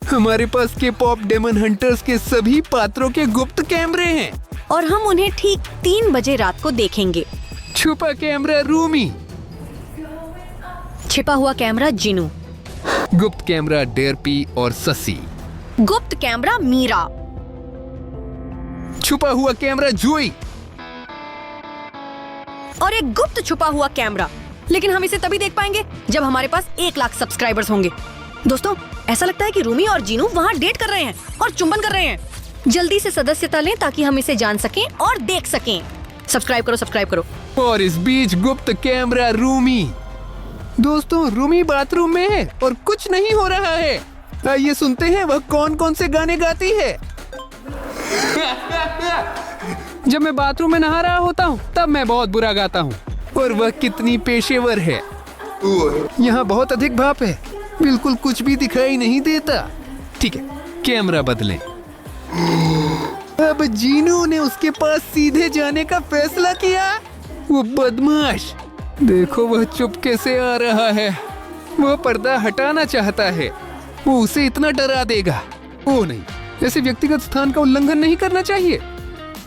हमारे पास के pop daemon hunters के सभी पात्रों के गुप्त कैमरे हैं और हम उन्हें ठीक 3 बजे रात को देखेंगे। छुपा कैमरा रूमी, छिपा हुआ कैमरा जिनू, गुप्त कैमरा डेरपी और ससी, गुप्त कैमरा मीरा, छुपा हुआ कैमरा जूई और एक गुप्त छुपा हुआ कैमरा। लेकिन हम इसे तभी देख पाएंगे जब हमारे पास 1 लाख सब्सक्राइबर्स होंगे। दोस्तों, ऐसा लगता है कि रूमी और जीनू वहाँ डेट कर रहे हैं और चुंबन कर रहे हैं। जल्दी से सदस्यता लें ताकि हम इसे जान सकें और देख सकें। सब्सक्राइब करो, सब्सक्राइब करो। और इस बीच गुप्त कैमरा रूमी। दोस्तों, रूमी बाथरूम में है और कुछ नहीं हो रहा है। आइए सुनते हैं वह कौन कौन से गाने गाती है। जब मैं बाथरूम में नहा रहा होता हूँ तब मैं बहुत बुरा गाता हूँ। और वह कितनी पेशेवर है। यहाँ बहुत अधिक भाप है, बिल्कुल कुछ भी दिखाई नहीं देता। ठीक है, कैमरा बदलें। अब जीनू ने उसके पास सीधे जाने का फैसला किया। वो बदमाश, देखो वह चुपके से आ रहा है। वह पर्दा हटाना चाहता है। वो उसे इतना डरा देगा। ओ नहीं, ऐसे व्यक्तिगत स्थान का उल्लंघन नहीं करना चाहिए।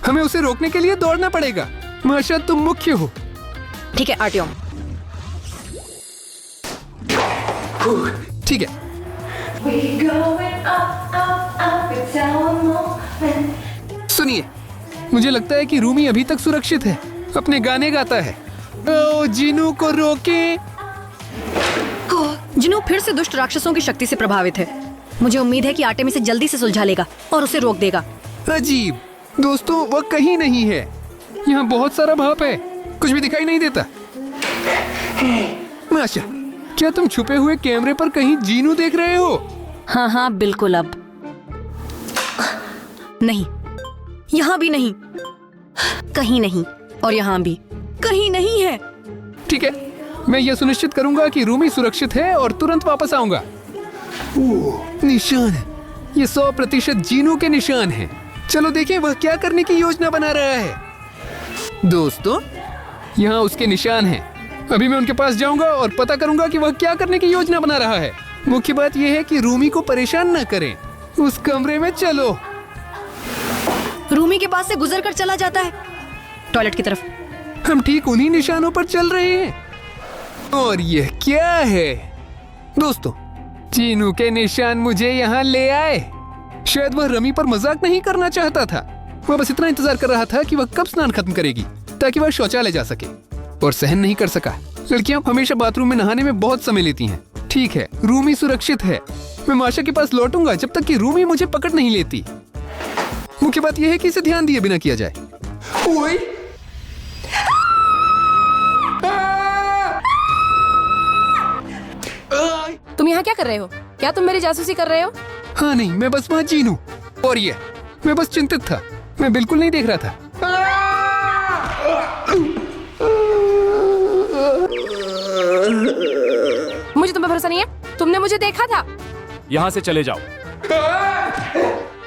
हमें उसे रोकने के लिए दौड़ना पड़ेगा। माशा, तुम मुख्य हो। ठीक है आर्टियम। ठीक है। सुनिए, मुझे लगता है कि रूमी अभी तक सुरक्षित है। अपने गाने गाता है। ओ, जीनू को रोके। जिनू फिर से दुष्ट राक्षसों की शक्ति से प्रभावित है। मुझे उम्मीद है कि आर्टेमिस इसे जल्दी से सुलझा लेगा और उसे रोक देगा। अजीब दोस्तों, वह कहीं नहीं है। यहाँ बहुत सारा भाप है, कुछ भी दिखाई नहीं देता। माशा, क्या तुम छुपे हुए कैमरे पर कहीं जीनू देख रहे हो? हाँ हाँ बिल्कुल। अब नहीं, यहाँ भी नहीं, कहीं नहीं, और यहाँ भी कहीं नहीं है। ठीक है, मैं यह सुनिश्चित करूंगा कि रूमी सुरक्षित है और तुरंत वापस आऊंगा। निशान है, ये 100% जीनू के निशान हैं। चलो देखें वह क्या करने की योजना बना रहा है। दोस्तों, यहाँ उसके निशान हैं। अभी मैं उनके पास जाऊंगा और पता करूंगा कि वह क्या करने की योजना बना रहा है। मुख्य बात यह है कि रूमी को परेशान न करें। उस कमरे में चलो। रूमी के पास से गुजरकर चला जाता है टॉयलेट की तरफ। हम ठीक उन्हीं निशानों पर चल रहे हैं। और यह क्या है? दोस्तों, जीनू के निशान मुझे यहाँ ले आए। शायद वह रमी पर मजाक नहीं करना चाहता था। वह बस इतना इंतजार कर रहा था कि वह कब स्नान खत्म करेगी ताकि वह शौचालय जा सके, और सहन नहीं कर सका। लड़कियां हमेशा बाथरूम में नहाने में बहुत समय लेती हैं। ठीक है, रूमी सुरक्षित है। मैं माशा के पास लौटूंगा जब तक कि रूमी मुझे पकड़ नहीं लेती। मुख्य बात यह है कि इसे ध्यान दिए बिना किया जाए। ओए! तुम यहाँ क्या कर रहे हो? क्या तुम मेरी जासूसी कर रहे हो? हाँ नहीं, मैं बस वहाँ जीनू। और ये, मैं बस चिंतित था। मैं बिल्कुल नहीं देख रहा था। मुझे तुम पे भरोसा नहीं है? तुमने मुझे देखा था। यहाँ से चले जाओ।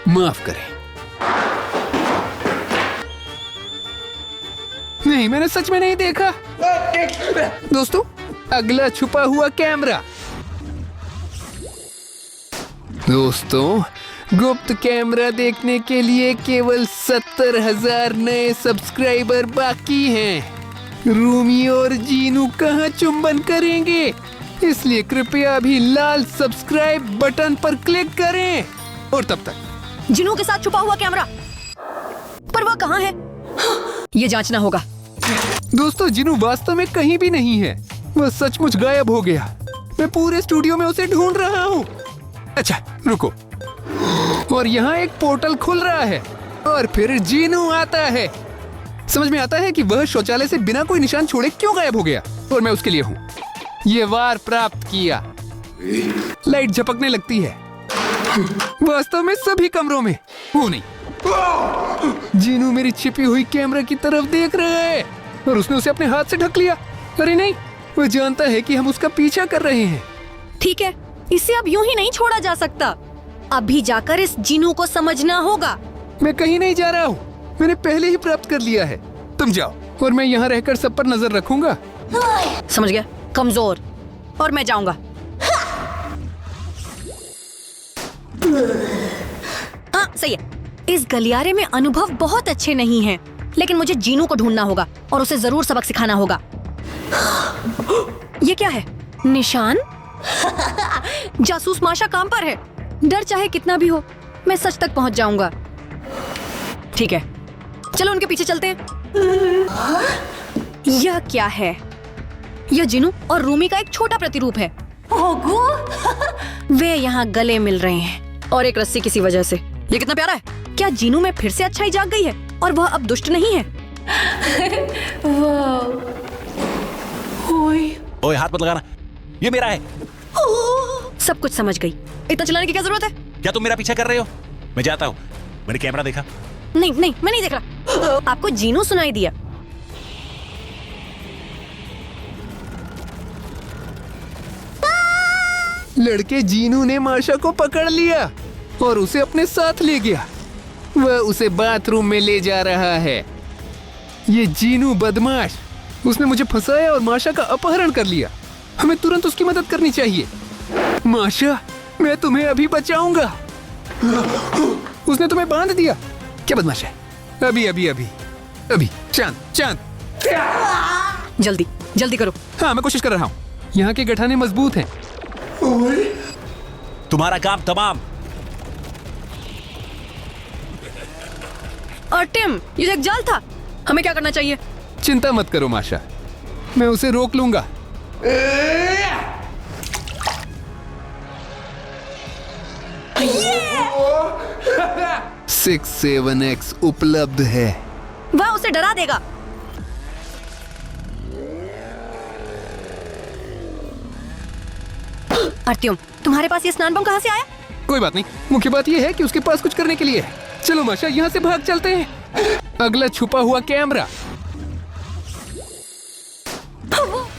माफ करें। नहीं, मैंने सच में नहीं देखा। दोस्तों, अगला छुपा हुआ कैमरा। दोस्तों, गुप्त कैमरा देखने के लिए केवल 70,000 नए सब्सक्राइबर बाकी हैं। रूमी और जीनू कहाँ चुंबन करेंगे? इसलिए कृपया अभी लाल सब्सक्राइब बटन पर क्लिक करें। और तब तक जिनू के साथ छुपा हुआ कैमरा, पर वह कहाँ है? ये जांचना होगा। दोस्तों, जिनू वास्तव में कहीं भी नहीं है। वह सचमुच गायब हो गया। मैं पूरे स्टूडियो में उसे ढूंढ रहा हूँ। अच्छा, रुको। और यहाँ एक पोर्टल खुल रहा है और फिर जीनू आता है। समझ में आता है कि वह शौचालय से बिना कोई निशान छोड़े क्यों गायब हो गया, और मैं उसके लिए हूँ। ये वार प्राप्त किया। लाइट झपकने लगती है, वास्तव में सभी कमरों में। वो नहीं, जीनू मेरी छिपी हुई कैमरा की तरफ देख रहा है और उसने उसे अपने हाथ से ढक लिया। अरे नहीं, वह जानता है कि हम उसका पीछा कर रहे हैं। ठीक है, इसे अब यूं ही नहीं छोड़ा जा सकता। अभी जाकर इस जीनू को समझना होगा। मैं कहीं नहीं जा रहा हूँ, मैंने पहले ही प्राप्त कर लिया है। तुम जाओ और मैं यहाँ रहकर सब पर नजर रखूंगा। समझ गया, कमजोर। और मैं जाऊंगा। हाँ सही है। इस गलियारे में अनुभव बहुत अच्छे नहीं हैं, लेकिन मुझे जीनू को ढूंढना होगा और उसे जरूर सबक सिखाना होगा। ये क्या है? निशान? जासूस माशा काम पर है। डर चाहे कितना भी हो, मैं सच तक पहुंच जाऊंगा। ठीक है, चलो उनके पीछे चलते हैं। यह क्या है? यह जिनू और रूमी का एक छोटा प्रतिरूप है। वे यहाँ गले मिल रहे हैं और एक रस्सी किसी वजह से। ये कितना प्यारा है। क्या जीनू में फिर से अच्छाई जाग गई है और वह अब दुष्ट नहीं है? ओए हाथ मत लगाना, ये मेरा है। सब कुछ समझ गई। इतना चिल्लाने की क्या जरूरत है? क्या तुम मेरा पीछा कर रहे हो? मैं जाता हूँ। मैंने कैमरा देखा। नहीं नहीं, मैं नहीं देख रहा। आपको जीनू सुनाई दिया। लड़के जीनू ने माशा को पकड़ लिया और उसे अपने साथ ले गया। वह उसे बाथरूम में ले जा रहा है। ये जीनू बदमाश, उसने मुझे फंसाया और माशा का अपहरण कर लिया। हमें तुरंत उसकी मदद करनी चाहिए। माशा, मैं तुम्हें अभी बचाऊंगा। उसने तुम्हें बांध दिया। क्या बदमाश है? अभी अभी अभी अभी। चांद चांद, जल्दी जल्दी करो। हाँ मैं कोशिश कर रहा हूँ। यहाँ के गठाने मजबूत हैं। तुम्हारा काम तमाम। और टिम, ये एक जाल था। हमें क्या करना चाहिए? चिंता मत करो माशा, मैं उसे रोक लूंगा। 6-7X उपलब्ध है। वह उसे डरा देगा। अर्त्यम, तुम्हारे पास ये स्नान बम कहाँ से आया? कोई बात नहीं, मुख्य बात यह है कि उसके पास कुछ करने के लिए है। चलो माशा, यहाँ से भाग चलते हैं। अगला छुपा हुआ कैमरा।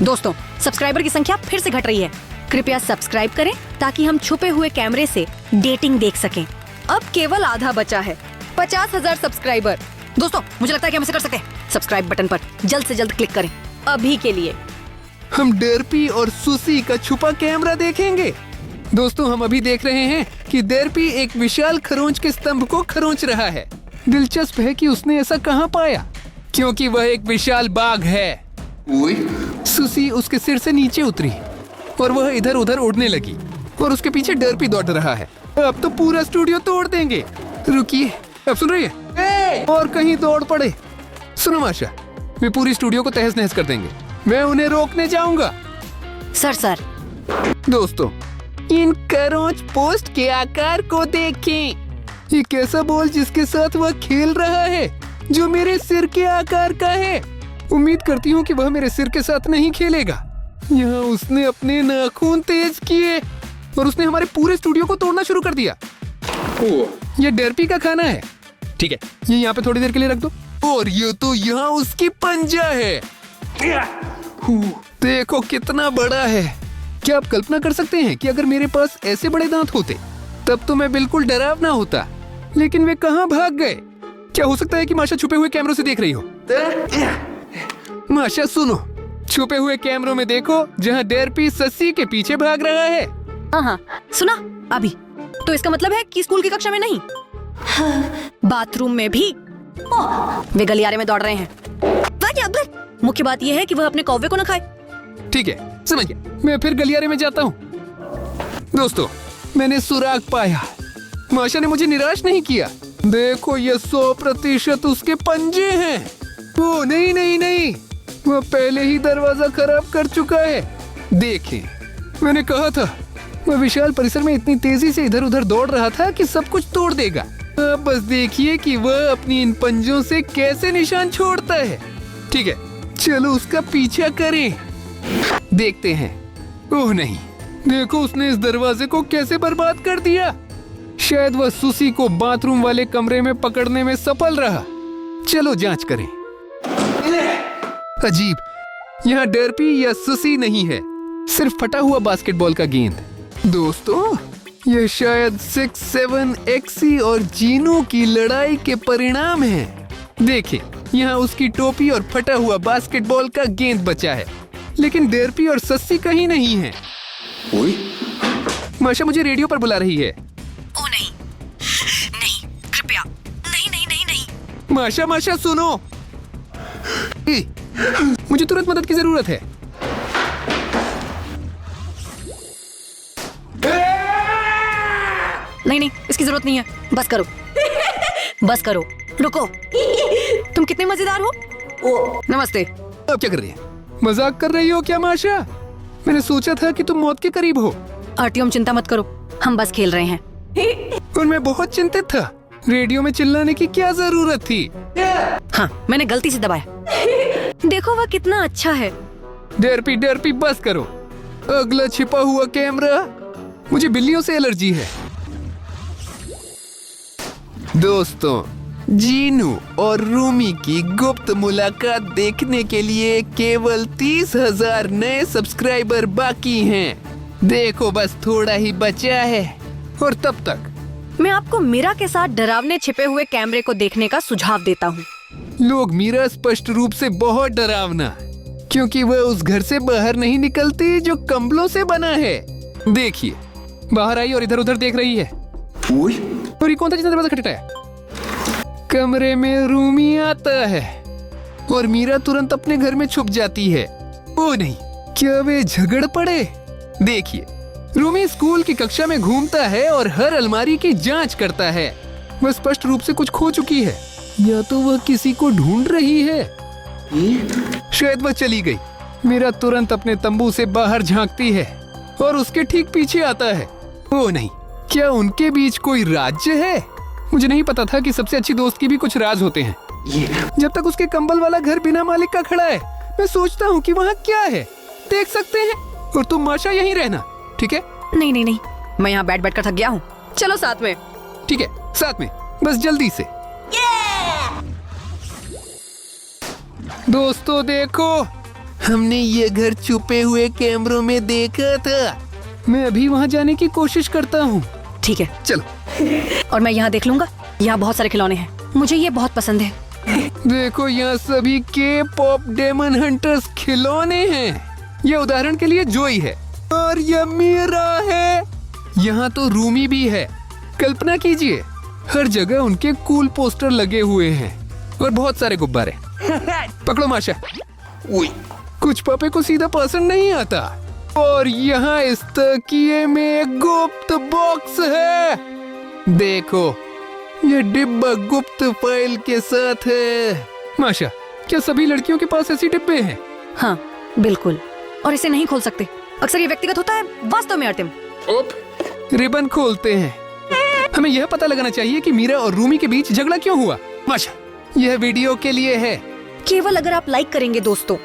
दोस्तों, सब्सक्राइबर की संख्या फिर से घट रही है। कृपया सब्सक्राइब करें ताकि हम छुपे हुए कैमरे से डेटिंग देख सकें। अब केवल आधा बचा है। 50,000 सब्सक्राइबर। दोस्तों, मुझे लगता है कि हम इसे कर सकते हैं। सब्सक्राइब बटन पर जल्द से जल्द क्लिक करें अभी के लिए। हम डर्पी और सुसी का छुपा कैमरा देखेंगे। दोस्तों, हम अभी देख रहे हैं कि डर्पी एक विशाल खरोंच के स्तंभ को खरोंच रहा है। दिलचस्प है कि उसने ऐसा कहाँ पाया, क्योंकि वह एक विशाल बाघ है। सुसी उसके सिर से नीचे उतरी और वह इधर उधर उड़ने लगी और उसके पीछे डर्पी दौड़ रहा है। अब तो पूरा स्टूडियो तोड़ देंगे। रुकिए, अब सुन रही है? और कहीं दौड़ पड़े। सुनो माशा, वे पूरी स्टूडियो को तहस नहस कर देंगे। मैं उन्हें रोकने जाऊंगा। सर दोस्तों, इन खरोंच पोस्ट के आकार को देखें। ये कैसा बॉल जिसके साथ वह खेल रहा है, जो मेरे सिर के आकार का है। उम्मीद करती हूँ कि वह मेरे सिर के साथ नहीं खेलेगा। यहाँ उसने अपने नाखून तेज किए और उसने हमारे पूरे स्टूडियो को तोड़ना शुरू कर दिया। ये डर्पी का खाना है। ठीक है, ये यहाँ पे थोड़ी देर के लिए रख दो। और ये तो यहाँ उसकी पंजा है। देखो कितना बड़ा है। क्या आप कल्पना कर सकते हैं कि अगर मेरे पास ऐसे बड़े दांत होते तब तो मैं बिल्कुल डरावना होता। लेकिन वे कहाँ भाग गए? क्या हो सकता है कि माशा छुपे हुए कैमरों से देख रही हो? माशा सुनो, छुपे हुए कैमरों में देखो जहाँ डर्पी सस्सी के पीछे भाग रहा है। हाँ, सुना अभी। तो इसका मतलब है कि स्कूल की कक्षा में नहीं, बाथरूम में भी वे गलियारे में दौड़ रहे हैं। मुख्य बात यह है कि वह अपने कौवे को न खाए। ठीक है, समझ गया। मैं फिर गलियारे में जाता हूँ। दोस्तों, मैंने सुराग पाया। माशा ने मुझे निराश नहीं किया। देखो, ये 100% उसके पंजे हैं। ओ नहीं नहीं नहीं, वह पहले ही दरवाजा खराब कर चुका है। देखें, मैंने कहा था। वह विशाल परिसर में इतनी तेजी से इधर उधर दौड़ रहा था कि सब कुछ तोड़ देगा। अब बस देखिए कि वह अपनी इन पंजों से कैसे निशान छोड़ता है। ठीक है, चलो उसका पीछा करें। देखते हैं। ओह नहीं, देखो उसने इस दरवाजे को कैसे बर्बाद कर दिया। शायद वह सुसी को बाथरूम वाले कमरे में पकड़ने में सफल रहा। चलो जांच करें। अजीब, यहाँ डर्पी या सुसी नहीं है, सिर्फ फटा हुआ बास्केटबॉल का गेंद। दोस्तों, यह शायद 6-7X और जीनू की लड़ाई के परिणाम हैं। देखें, यहाँ उसकी टोपी और फटा हुआ बास्केटबॉल का गेंद बचा है, लेकिन डर्पी और सस्सी कहीं नहीं है। माशा मुझे रेडियो पर बुला रही है। ओ माशा माशा सुनो, मुझे तुरंत मदद की जरूरत है। नहीं नहीं, इसकी जरूरत नहीं है। बस करो, बस करो, रुको। तुम कितने मजेदार हो। नमस्ते। अब क्या कर रही है? मजाक कर रही हो क्या माशा? मैंने सोचा था कि तुम मौत के करीब हो। आर्टियम चिंता मत करो, हम बस खेल रहे हैं। और मैं बहुत चिंतित था। रेडियो में चिल्लाने की क्या जरूरत थी? हाँ, मैंने गलती से दबाया। देखो वह कितना अच्छा है। डरपी बस करो। अगला छिपा हुआ कैमरा। मुझे बिल्लियों से एलर्जी है। दोस्तों, जीनू और रूमी की गुप्त मुलाकात देखने के लिए केवल 30,000 नए सब्सक्राइबर बाकी हैं। देखो बस थोड़ा ही बचा है और तब तक मैं आपको मीरा के साथ डरावने छिपे हुए कैमरे को देखने का सुझाव देता हूँ। लोग मीरा स्पष्ट रूप से बहुत डरावना, क्योंकि वह उस घर से बाहर नहीं निकलती जो कंबलों से बना है। देखिए, बाहर आई और इधर उधर देख रही है। और ये कौन था जिसने दरवाजा खटखटाया? कमरे में रूमी आता है और मीरा तुरंत अपने घर में छुप जाती है। ओ नहीं, क्या वे झगड़ पड़े? देखिए, रूमी स्कूल की कक्षा में घूमता है और हर अलमारी की जांच करता है। वह स्पष्ट रूप से कुछ खो चुकी है, या तो वह किसी को ढूंढ रही है। शायद वह चली गई। मीरा तुरंत अपने तंबू से बाहर झांकती है और उसके ठीक पीछे आता है। ओ नहीं, क्या उनके बीच कोई राज्य है? मुझे नहीं पता था कि सबसे अच्छी दोस्त की भी कुछ राज होते हैं। जब तक उसके कंबल वाला घर बिना मालिक का खड़ा है, मैं सोचता हूँ कि वहाँ क्या है। देख सकते हैं। और तुम माशा यहीं रहना, ठीक है? नहीं नहीं नहीं, मैं यहाँ बैठ कर थक गया हूँ। चलो साथ में। ठीक है, साथ में, बस जल्दी से। दोस्तों देखो, हमने ये घर छुपे हुए कैमरों में देखा था। मैं अभी वहाँ जाने की कोशिश करता हूँ। ठीक है, चलो। और मैं यहाँ देख लूंगा। यहाँ बहुत सारे खिलौने हैं, मुझे ये बहुत पसंद है। देखो, यहाँ सभी के पॉप डेमन हंटर्स खिलौने हैं। ये उदाहरण के लिए जोई है और ये मीरा है। यहाँ तो रूमी भी है। कल्पना कीजिए, हर जगह उनके कूल पोस्टर लगे हुए हैं और बहुत सारे गुब्बारे। पकड़ो माशा। कुछ पापे को सीधा पसंद नहीं आता। और यहाँ इस तकिए में एक गुप्त बॉक्स है। देखो, ये डिब्बा गुप्त फाइल के साथ है। माशा, क्या सभी लड़कियों के पास ऐसी डिब्बे हैं? हाँ बिल्कुल, और इसे नहीं खोल सकते। अक्सर ये व्यक्तिगत होता है, वास्तव में आर्टिम। रिबन खोलते हैं। हमें यह पता लगाना चाहिए कि मीरा और रूमी के बीच झगड़ा क्यों हुआ। माशा, यह वीडियो के लिए है, केवल अगर आप लाइक करेंगे दोस्तों।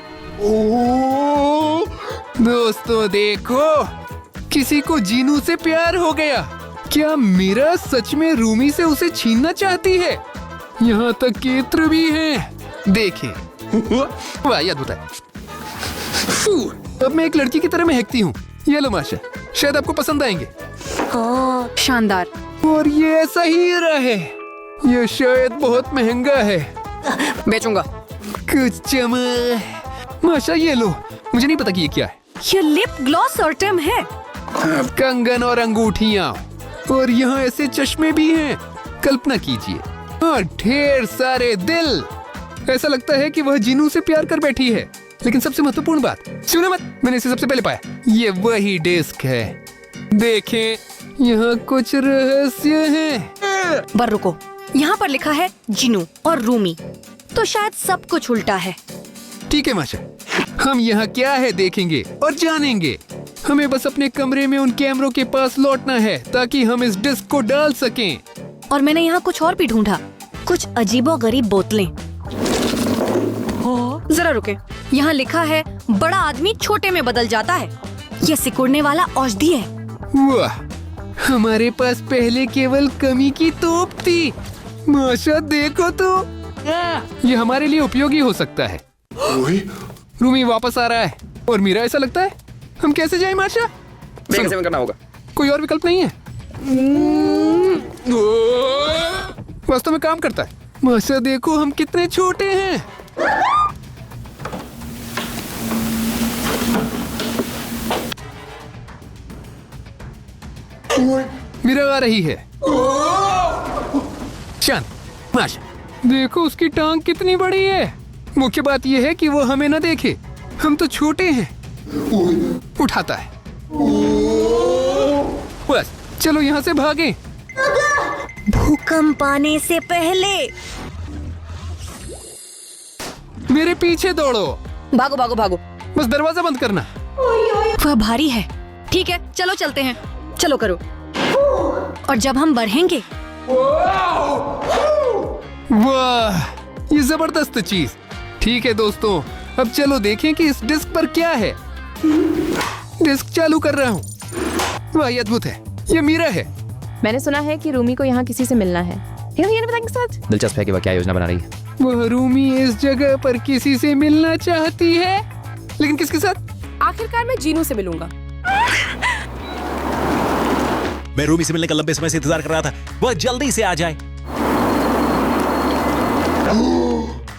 दोस्तों देखो, किसी को जीनू से प्यार हो गया। क्या मीरा सच में रूमी से उसे छीनना चाहती है? यहाँ तक कि इत्र भी हैं। देखें, वाह, याद होता है। अब मैं एक लड़की की तरह महकती हूँ। ये लो माशा, शायद आपको पसंद आएंगे। शानदार। और ये ऐसा ही रहे। ये शायद बहुत महंगा है। बेचूंगा। कुछ चमक। माशा, ये लो। मुझे नहीं पता कि ये क्या है। ये लिप ग्लॉस आर्टिम है। कंगन और अंगूठियाँ, और यहाँ ऐसे चश्मे भी हैं। कल्पना कीजिए, और ढेर सारे दिल। ऐसा लगता है कि वह जीनू से प्यार कर बैठी है। लेकिन सबसे महत्वपूर्ण बात, सुनो मत, मैंने इसे सबसे पहले पाया। ये वही डेस्क है। देखें, यहाँ कुछ रहस्य हैं। पर रुको, यहाँ पर लिखा है जीनू और रूमी, तो शायद सब कुछ उल्टा है। ठीक है माशा, हम यहाँ क्या है देखेंगे और जानेंगे। हमें बस अपने कमरे में उन कैमरों के पास लौटना है ताकि हम इस डिस्क को डाल सकें। और मैंने यहाँ कुछ और भी ढूंढा, कुछ अजीबोगरीब बोतलें। जरा रुके, यहाँ लिखा है बड़ा आदमी छोटे में बदल जाता है। ये सिकुड़ने वाला औषधि है। वाह, हमारे पास पहले केवल कमी की तोप थी। माशा देखो तो, ये हमारे लिए उपयोगी हो सकता है। रूमी वापस आ रहा है और मीरा, ऐसा लगता है। हम कैसे जाएं माशा? कैसे करना होगा? कोई और विकल्प नहीं है। वास्तव में काम करता है। माशा देखो, हम कितने छोटे हैं। मीरा आ रही है। शांत। माशा, देखो उसकी टांग कितनी बड़ी है। मुख्य बात यह है कि वो हमें न देखे, हम तो छोटे हैं। उठाता है। बस चलो यहाँ से भागें। भूकंप आने से पहले मेरे पीछे दौड़ो। भागो भागो भागो। बस दरवाजा बंद करना। वह भारी है। ठीक है चलो चलते हैं। चलो करो। और जब हम बढ़ेंगे। वाह, ये जबरदस्त चीज। ठीक है दोस्तों, अब चलो देखें कि इस डिस्क पर क्या है। डिस्क चालू कर रहा हूँ। वाह, ये अद्भुत है। ये मीरा है। मैंने सुना है कि रूमी को यहाँ किसी से मिलना है। सच दिलचस्प है कि वह क्या योजना बना रही है। वह रूमी इस जगह पर किसी से मिलना चाहती है, लेकिन किसके साथ? आखिरकार मैं जीनू से मिलूंगा। मैं रूमी से मिलने का लंबे समय से इंतजार कर रहा था। वह जल्दी से आ जाए।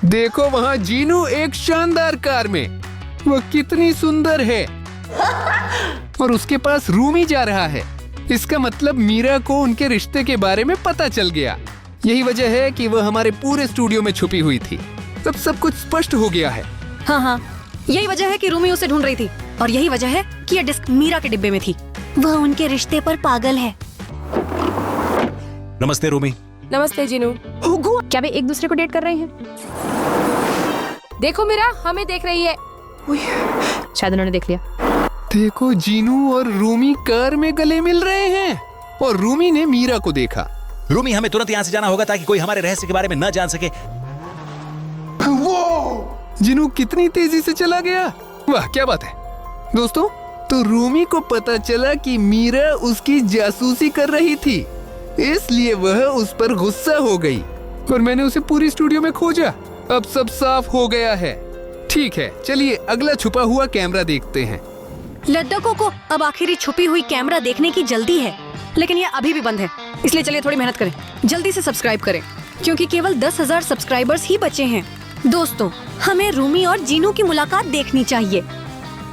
देखो वहाँ जीनू एक शानदार कार में। वह कितनी सुंदर है। और उसके पास रूमी जा रहा है। इसका मतलब मीरा को उनके रिश्ते के बारे में पता चल गया। यही वजह है कि वह हमारे पूरे स्टूडियो में छुपी हुई थी। अब सब कुछ स्पष्ट हो गया है। हाँ हाँ, यही वजह है कि रूमी उसे ढूंढ रही थी। और यही वजह है कि यह डिस्क मीरा के डिब्बे में थी। वह उनके रिश्ते पर पागल है। नमस्ते रूमी। नमस्ते जीनू। क्या वे एक दूसरे को डेट कर रहे हैं? देखो मीरा हमें देख रही है। शायद उन्होंने देख लिया। देखो जीनू और रूमी कार में गले मिल रहे हैं। और रूमी ने मीरा को देखा। रूमी, हमें तुरंत यहाँ से जाना होगा ताकि कोई हमारे रहस्य के बारे में न जान सके। जीनू कितनी तेजी से चला गया। वाह, क्या बात है दोस्तों। तो रूमी को पता चला कि मीरा उसकी जासूसी कर रही थी, इसलिए वह उस पर गुस्सा हो गई और मैंने उसे पूरी स्टूडियो में खोजा। अब सब साफ हो गया है। ठीक है, चलिए अगला छुपा हुआ कैमरा देखते हैं। लड्डकों को अब आखिरी छुपी हुई कैमरा देखने की जल्दी है, लेकिन यह अभी भी बंद है। इसलिए चलिए थोड़ी मेहनत करें, जल्दी से सब्सक्राइब करें, क्योंकि केवल 10,000 सब्सक्राइबर्स ही बचे हैं। दोस्तों, हमें रूमी और जीनू की मुलाकात देखनी चाहिए।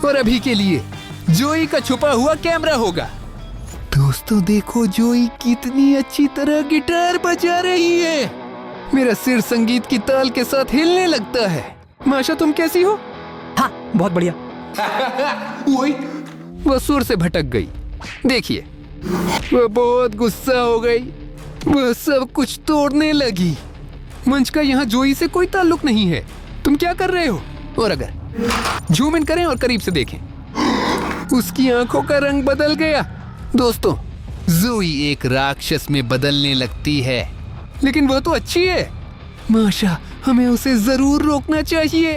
और अभी के लिए जोई का छुपा हुआ कैमरा होगा। दोस्तों देखो, जोई कितनी अच्छी तरह गिटार बजा रही है। मेरा सिर संगीत की ताल के साथ हिलने लगता है। माशा, तुम कैसी हो? हाँ, बहुत बढ़िया। वह सुर से भटक गई। देखिए, वह बहुत गुस्सा हो गई। वह सब कुछ तोड़ने लगी। मंच का यहाँ जोई से कोई ताल्लुक नहीं है। तुम क्या कर रहे हो? और अगर जूम इन करें और करीब से देखें, उसकी आंखों का रंग बदल गया। दोस्तों, जोई एक राक्षस में बदलने लगती है, लेकिन वह तो अच्छी है। माशा, हमें उसे जरूर रोकना चाहिए।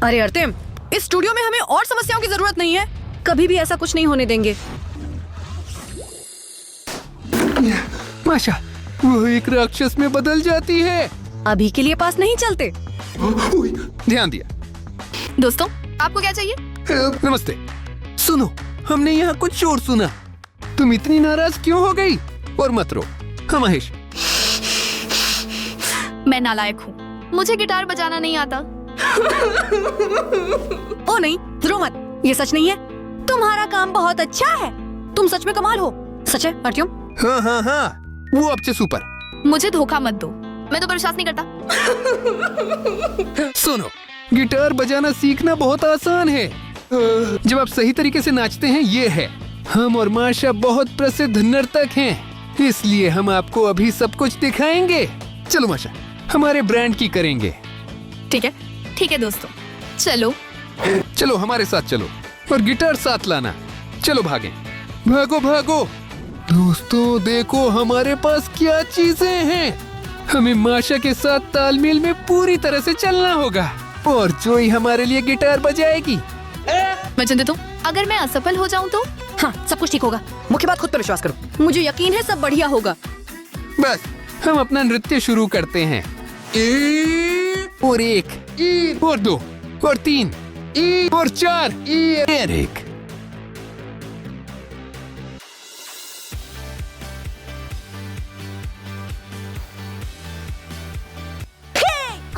अरे अर्तेम, इस स्टूडियो में हमें और समस्याओं की जरूरत नहीं है। कभी भी ऐसा कुछ नहीं होने देंगे। माशा, वह एक राक्षस में बदल जाती है। अभी के लिए पास नहीं चलते। ध्यान दिया। दोस्तों, आपको क्या चाहिए? नमस्ते। सुनो, हमने यहाँ कुछ शोर सुना। तुम इतनी नाराज क्यों हो गई? और मत रो। हाँ महेश। मैं नालायक हूँ, मुझे गिटार बजाना नहीं आता। ओ नहीं, रो मत। ये सच नहीं है। तुम्हारा काम बहुत अच्छा है। तुम सच में कमाल हो। सच है अर्त्यम? हाँ हाँ हाँ, वो अब से सुपर। मुझे धोखा मत दो, मैं तो पर विश्वास नहीं करता। सुनो, गिटार बजाना सीखना बहुत आसान है जब आप सही तरीके से नाचते हैं। ये है, हम और माशा बहुत प्रसिद्ध नर्तक हैं, इसलिए हम आपको अभी सब कुछ दिखाएंगे। चलो माशा, हमारे ब्रांड की करेंगे। ठीक है दोस्तों, चलो। चलो हमारे साथ चलो और गिटार साथ लाना। चलो भागें, भागो भागो। दोस्तों देखो, हमारे पास क्या चीजें हैं। हमें माशा के साथ तालमेल में पूरी तरह से चलना होगा और जोई हमारे लिए गिटार बजाएगी। मैं चिंतित हूँ, अगर मैं असफल हो जाऊँ तो? हाँ, सब कुछ ठीक होगा। मुख्य बात, खुद पर विश्वास करो। मुझे यकीन है सब बढ़िया होगा। बस हम अपना नृत्य शुरू करते हैं। और 1 और 2 और 3 और 4 और 1।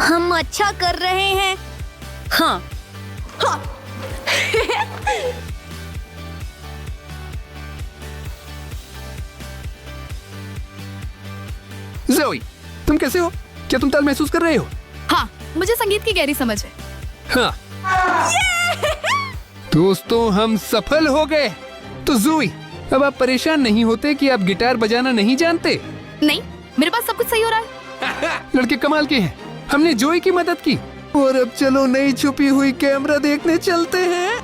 हम अच्छा कर रहे हैं। हाँ, हाँ। जोई, तुम कैसे हो? क्या तुम ताल महसूस कर रहे हो? हाँ, मुझे संगीत की गहरी समझ है। हाँ। दोस्तों, हम सफल हो गए। तो ज़ोई, अब आप परेशान नहीं होते कि आप गिटार बजाना नहीं जानते? नहीं, मेरे पास सब कुछ सही हो रहा है। लड़के कमाल के हैं। हमने जोई की मदद की और अब चलो नई छुपी हुई कैमरा देखने चलते हैं।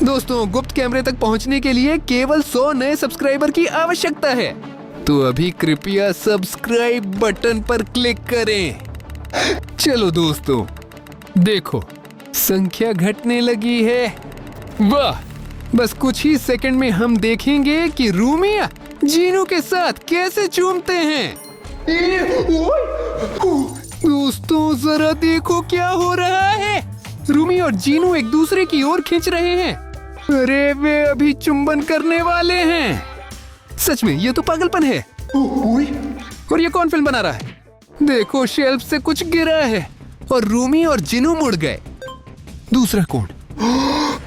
दोस्तों, गुप्त कैमरे तक पहुंचने के लिए केवल 100 नए सब्सक्राइबर की आवश्यकता है। तो अभी कृपया सब्सक्राइब बटन पर क्लिक करें। चलो दोस्तों, देखो संख्या घटने लगी है। वाह, बस कुछ ही सेकंड में हम देखेंगे कि रूमिया जीनू के साथ कैसे चूमते हैं। दोस्तों, जरा देखो क्या हो रहा है। रूमी और जीनू एक दूसरे की ओर खींच रहे हैं। अरे वे अभी चुंबन करने वाले हैं। सच में ये तो पागलपन है। और ये कौन फिल्म बना रहा है? देखो, शेल्फ से कुछ गिरा है और रूमी और जीनू मुड़ गए। दूसरा कौन?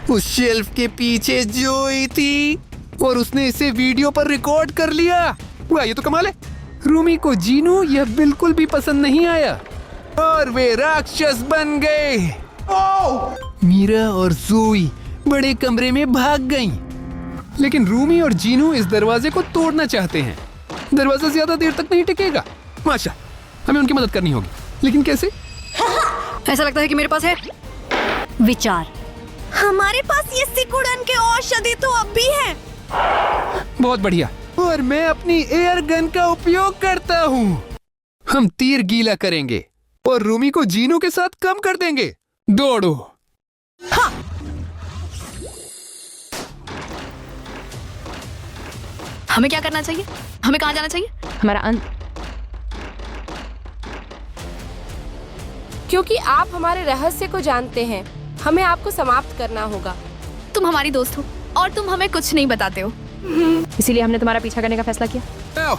उस शेल्फ के पीछे जोई थी और उसने इसे वीडियो पर रिकॉर्ड कर लिया। वाह, ये तो कमाल है। रूमी को जीनू यह बिल्कुल भी पसंद नहीं आया और वे राक्षस बन गए। मीरा और जोई बड़े कमरे में भाग गईं। लेकिन रूमी और जीनू इस दरवाजे को तोड़ना चाहते हैं। दरवाजा ज्यादा देर तक नहीं टिकेगा। माशा, हमें उनकी मदद करनी होगी, लेकिन कैसे? ऐसा लगता है कि मेरे पास है विचार। हमारे पास ये सिकुड़न के औषधि तो अब भी है। बहुत बढ़िया। और मैं अपनी एयर गन का उपयोग करता हूँ। हम तीर गीला करेंगे और रूमी को जीनू के साथ कम कर देंगे। दौड़ो। हाँ। हमें क्या करना चाहिए? हमें कहाँ जाना चाहिए? हमारा अंत। क्योंकि आप हमारे रहस्य को जानते हैं, हमें आपको समाप्त करना होगा। तुम हमारी दोस्त हो और तुम हमें कुछ नहीं बताते हो। इसीलिए हमने तुम्हारा पीछा करने का फैसला किया। आओ।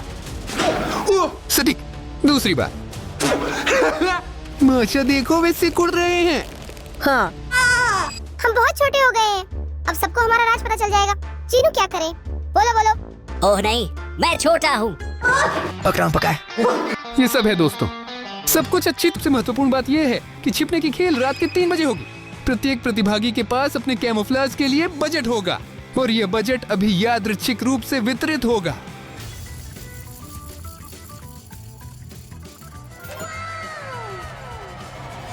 ओह, सटीक। दूसरी बार। माशा, देखो वे सिकुड़ रहे हैं। हाँ। हम बहुत छोटे हो गए हैं। अब सबको हमारा राज पता चल जाएगा। जीनू क्या करे? बोलो बोलो। ओह नहीं, मैं छोटा हूँ। ये सब है दोस्तों। सब कुछ अच्छी से महत्वपूर्ण बात यह है कि छिपने की खेल रात के 3 बजे होगी। प्रत्येक प्रतिभागी के पास अपने कैमोफ्लेज के लिए बजट होगा और यह बजट अभी यादृच्छिक रूप से वितरित होगा।